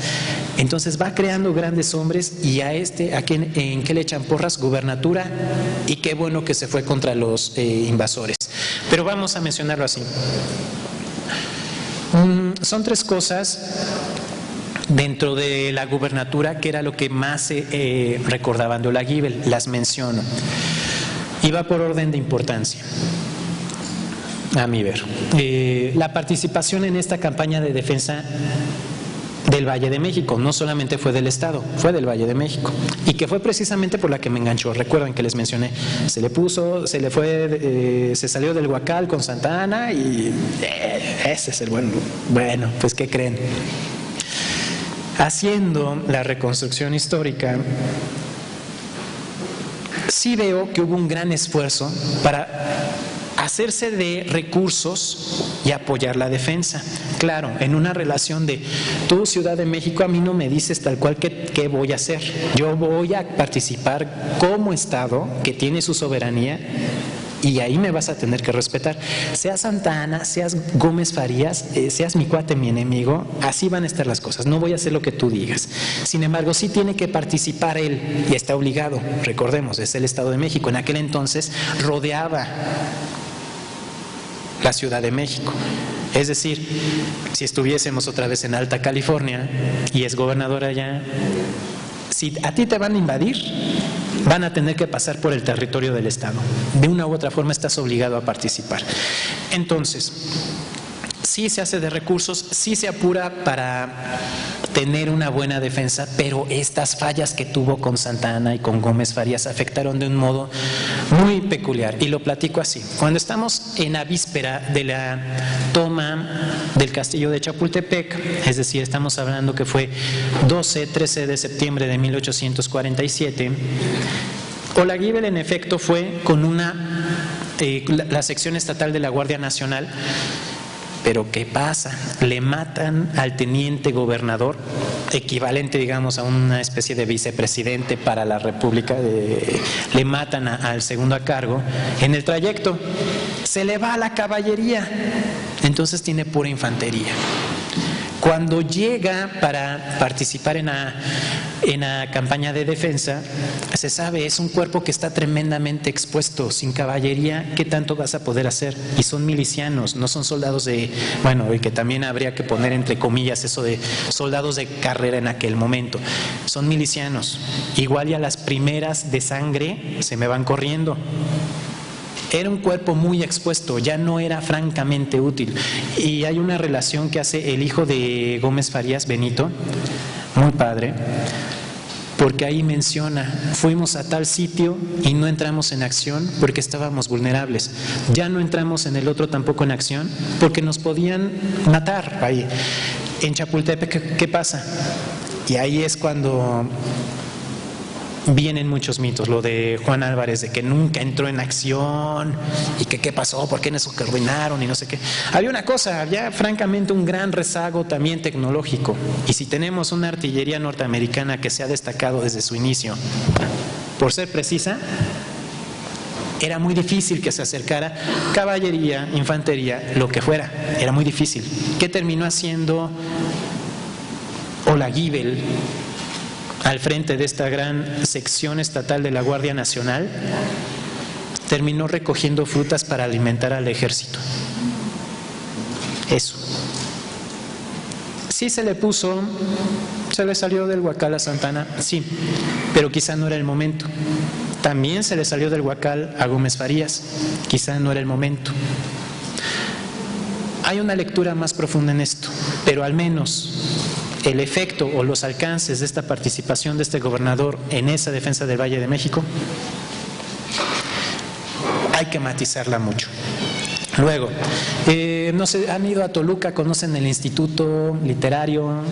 Speaker 2: Entonces va creando grandes hombres, y a ¿en qué le echan porras? Gubernatura, y qué bueno que se fue contra los invasores. Pero vamos a mencionarlo así. Son tres cosas dentro de la gubernatura que era lo que más se recordaban de Olaguíbel, las menciono. Y va por orden de importancia, a mi ver. La participación en esta campaña de defensa del Valle de México, no solamente fue del Estado, fue del Valle de México, y que fue precisamente por la que me enganchó. Recuerden que les mencioné, se salió del Huacal con Santa Ana, y ese es el bueno, pues ¿qué creen? Haciendo la reconstrucción histórica, sí veo que hubo un gran esfuerzo para hacerse de recursos y apoyar la defensa. Claro, en una relación de tú, Ciudad de México, a mí no me dices tal cual qué voy a hacer. Yo voy a participar como Estado que tiene su soberanía, y ahí me vas a tener que respetar. Seas Santa Ana, seas Gómez Farías, seas mi cuate, mi enemigo, así van a estar las cosas. No voy a hacer lo que tú digas. Sin embargo, sí tiene que participar él, y está obligado. Recordemos, es el Estado de México. En aquel entonces rodeaba la Ciudad de México. Es decir, si estuviésemos otra vez en Alta California y es gobernador allá, si a ti te van a invadir, van a tener que pasar por el territorio del Estado. De una u otra forma estás obligado a participar. Entonces, sí se hace de recursos, sí se apura para tener una buena defensa, pero estas fallas que tuvo con Santa Ana y con Gómez Farías afectaron de un modo muy peculiar, y lo platico así. Cuando estamos en la víspera de la toma del castillo de Chapultepec, es decir, estamos hablando que fue 13 de septiembre de 1847, Olaguíbel en efecto fue con la sección estatal de la Guardia Nacional. Pero ¿qué pasa? Le matan al teniente gobernador, equivalente, digamos, a una especie de vicepresidente para la República. Le matan al segundo a cargo. En el trayecto se le va a la caballería, entonces tiene pura infantería. Cuando llega para participar en la campaña de defensa, se sabe, es un cuerpo que está tremendamente expuesto. Sin caballería, ¿qué tanto vas a poder hacer? Y son milicianos, no son soldados y que también habría que poner entre comillas eso de soldados de carrera en aquel momento. Son milicianos. Igual, y a las primeras de sangre se me van corriendo. Era un cuerpo muy expuesto, ya no era francamente útil. Y hay una relación que hace el hijo de Gómez Farías, Benito, muy padre, porque ahí menciona, fuimos a tal sitio y no entramos en acción porque estábamos vulnerables. Ya no entramos en el otro tampoco en acción porque nos podían matar ahí. En Chapultepec, ¿qué pasa? Y ahí es cuando vienen muchos mitos, lo de Juan Álvarez, de que nunca entró en acción y que qué pasó, por qué nos arruinaron y no sé qué. Había una cosa, había francamente un gran rezago también tecnológico, y si tenemos una artillería norteamericana que se ha destacado desde su inicio, por ser precisa, era muy difícil que se acercara caballería, infantería, lo que fuera, era muy difícil. ¿Qué terminó haciendo Olaguíbel al frente de esta gran sección estatal de la Guardia Nacional? Terminó recogiendo frutas para alimentar al ejército. Eso. Sí se le puso, se le salió del huacal a Santana, sí, pero quizá no era el momento. También se le salió del huacal a Gómez Farías, quizá no era el momento. Hay una lectura más profunda en esto, pero al menos el efecto o los alcances de esta participación de este gobernador en esa defensa del Valle de México hay que matizarla mucho. Luego, no sé, han ido a Toluca, conocen el Instituto Literario,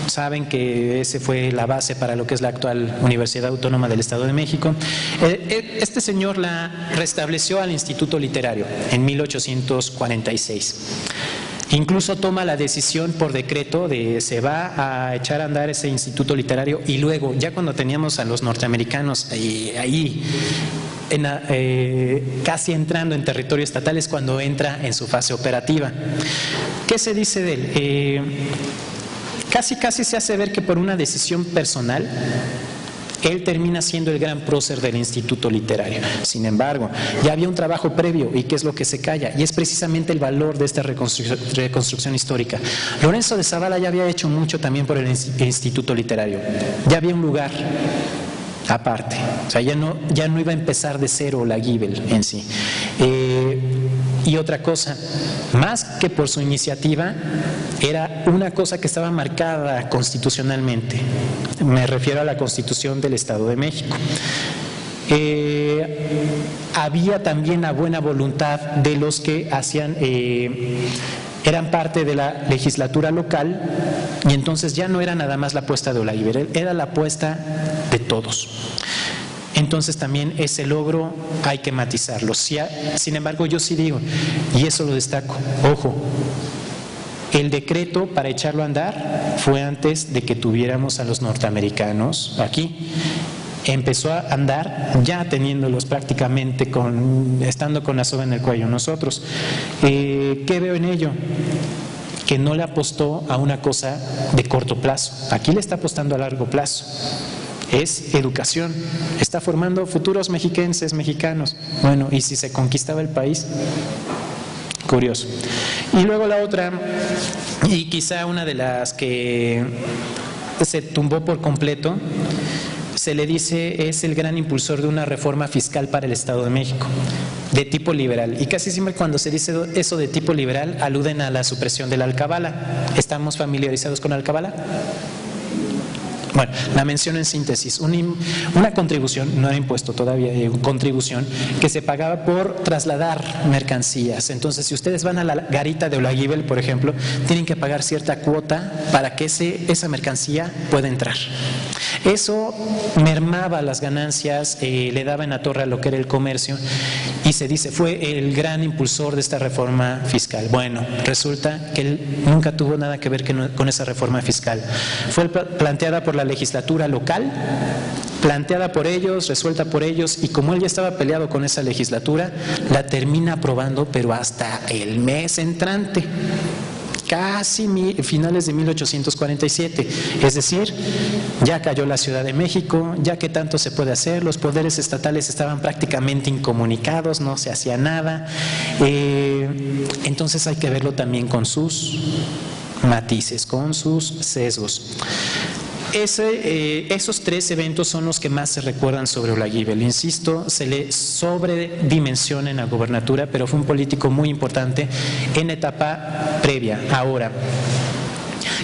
Speaker 2: saben que ese fue la base para lo que es la actual Universidad Autónoma del Estado de México. Este señor la restableció al Instituto Literario en 1846. Incluso toma la decisión por decreto de se va a echar a andar ese instituto literario, y luego, ya cuando teníamos a los norteamericanos ahí casi entrando en territorio estatal, es cuando entra en su fase operativa. ¿Qué se dice de él? Casi se hace ver que por una decisión personal él termina siendo el gran prócer del Instituto Literario. Sin embargo, ya había un trabajo previo, y ¿qué es lo que se calla? Y es precisamente el valor de esta reconstrucción histórica. Lorenzo de Zavala ya había hecho mucho también por el Instituto Literario. Ya había un lugar aparte, o sea, ya no iba a empezar de cero Olaguíbel en sí. Y otra cosa, más que por su iniciativa, era una cosa que estaba marcada constitucionalmente. Me refiero a la Constitución del Estado de México. Había también la buena voluntad de los que hacían, eran parte de la legislatura local, y entonces ya no era nada más la apuesta de Olaguíbel, era la apuesta de todos. Entonces también ese logro hay que matizarlo. Sin embargo, yo sí digo, y eso lo destaco, ojo, el decreto para echarlo a andar fue antes de que tuviéramos a los norteamericanos aquí. Empezó a andar ya teniéndolos prácticamente estando con la soga en el cuello nosotros. ¿Qué veo en ello? Que no le apostó a una cosa de corto plazo. Aquí le está apostando a largo plazo. Es educación, está formando futuros mexiquenses, mexicanos. Bueno, ¿y si se conquistaba el país? Curioso. Y luego la otra, y quizá una de las que se tumbó por completo, se le dice es el gran impulsor de una reforma fiscal para el Estado de México, de tipo liberal. Y casi siempre cuando se dice eso de tipo liberal, aluden a la supresión de la alcabala. ¿Estamos familiarizados con la alcabala? Bueno, la menciono en síntesis. Una contribución, no era impuesto todavía, contribución que se pagaba por trasladar mercancías. Entonces, si ustedes van a la garita de Olaguíbel, por ejemplo, tienen que pagar cierta cuota para que esa mercancía pueda entrar. Eso mermaba las ganancias, le daba en la torre a lo que era el comercio, y se dice fue el gran impulsor de esta reforma fiscal. Bueno, resulta que él nunca tuvo nada que ver con esa reforma fiscal. Fue planteada por la legislatura local, planteada por ellos, resuelta por ellos, y como él ya estaba peleado con esa legislatura, la termina aprobando, pero hasta el mes entrante, casi finales de 1847, es decir, ya cayó la Ciudad de México, ya que tanto se puede hacer, los poderes estatales estaban prácticamente incomunicados, no se hacía nada, entonces hay que verlo también con sus matices, con sus sesgos. Esos 3 eventos son los que más se recuerdan sobre Olaguibel. Insisto, se le sobredimensiona en la gobernatura, pero fue un político muy importante en la etapa previa. Ahora,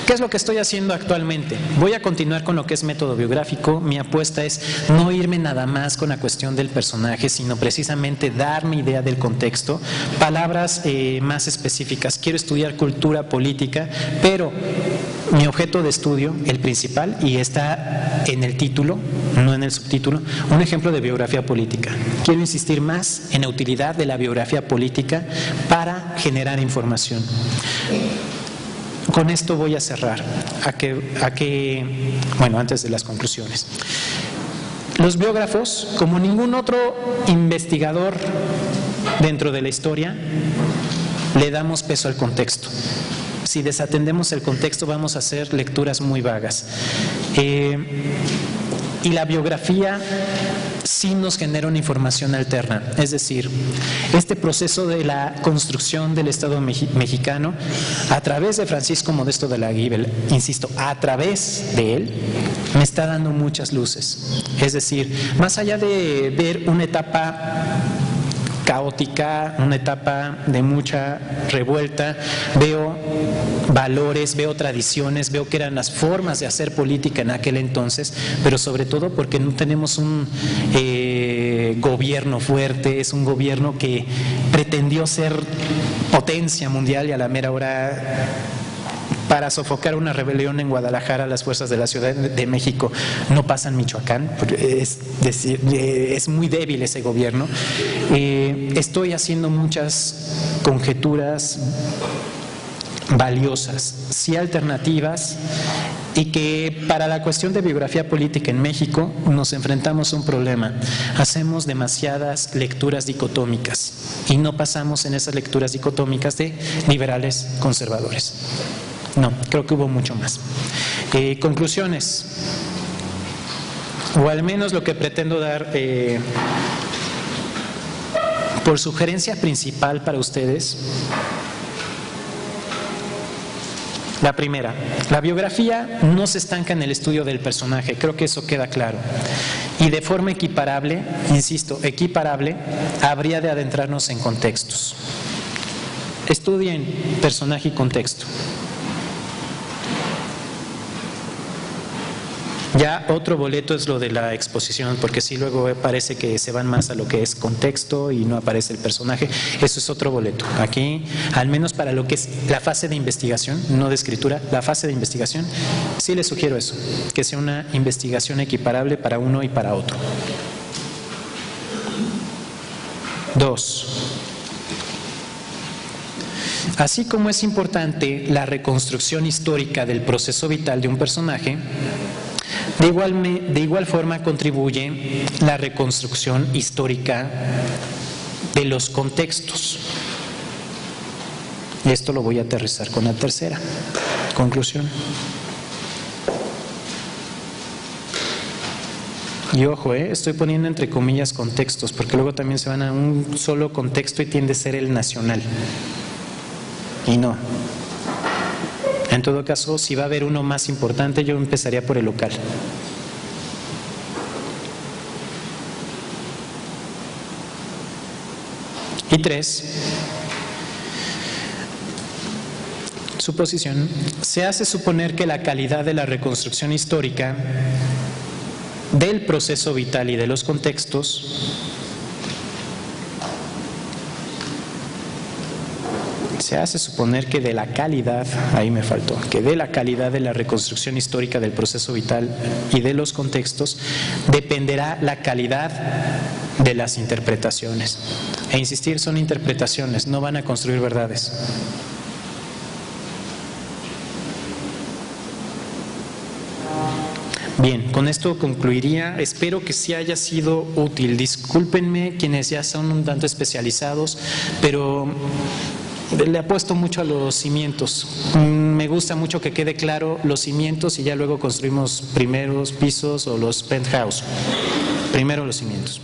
Speaker 2: ¿qué es lo que estoy haciendo actualmente? Voy a continuar con lo que es método biográfico. Mi apuesta es no irme nada más con la cuestión del personaje, sino precisamente dar mi idea del contexto, palabras más específicas. Quiero estudiar cultura política, pero mi objeto de estudio, el principal, y está en el título, no en el subtítulo, un ejemplo de biografía política. Quiero insistir más en la utilidad de la biografía política para generar información. Con esto voy a cerrar, bueno, antes de las conclusiones. Los biógrafos, como ningún otro investigador dentro de la historia, le damos peso al contexto. Si desatendemos el contexto, vamos a hacer lecturas muy vagas. Y la biografía sí nos genera una información alterna. Es decir, este proceso de la construcción del Estado mexicano a través de Francisco Modesto de Olaguibel, insisto, a través de él, me está dando muchas luces. Es decir, más allá de ver una etapa caótica, una etapa de mucha revuelta, veo valores, veo tradiciones, veo que eran las formas de hacer política en aquel entonces, pero sobre todo porque no tenemos un gobierno fuerte, es un gobierno que pretendió ser potencia mundial y a la mera hora, para sofocar una rebelión en Guadalajara, las fuerzas de la Ciudad de México no pasan Michoacán, es decir, es muy débil ese gobierno. Estoy haciendo muchas conjeturas valiosas, sí alternativas, y que para la cuestión de biografía política en México nos enfrentamos a un problema. Hacemos demasiadas lecturas dicotómicas y no pasamos en esas lecturas dicotómicas de liberales conservadores. No, creo que hubo mucho más. Conclusiones, o al menos lo que pretendo dar por sugerencia principal para ustedes. La primera, la biografía no se estanca en el estudio del personaje, creo que eso queda claro. Y de forma equiparable, insisto, equiparable, habría de adentrarnos en contextos. Estudien personaje y contexto. Ya otro boleto es lo de la exposición, porque sí luego parece que se van más a lo que es contexto y no aparece el personaje. Eso es otro boleto. Aquí, al menos para lo que es la fase de investigación, no de escritura, la fase de investigación, sí les sugiero eso, que sea una investigación equiparable para uno y para otro. 2. Así como es importante la reconstrucción histórica del proceso vital de un personaje, de igual forma contribuye la reconstrucción histórica de los contextos. Y esto lo voy a aterrizar con la tercera conclusión. Y ojo, estoy poniendo entre comillas contextos, porque luego también se van a un solo contexto y tiende a ser el nacional. Y no. En todo caso, si va a haber uno más importante, yo empezaría por el local. Y 3, suposición, se hace suponer que la calidad de la reconstrucción histórica del proceso vital y de los contextos se hace suponer que de la calidad, ahí me faltó, que de la calidad de la reconstrucción histórica del proceso vital y de los contextos dependerá la calidad de las interpretaciones. E insistir, son interpretaciones, no van a construir verdades. Bien, con esto concluiría. Espero que sí haya sido útil. Discúlpenme quienes ya son un tanto especializados, pero le apuesto mucho a los cimientos. Me gusta mucho que quede claro los cimientos y ya luego construimos primeros pisos o los penthouse. Primero los cimientos.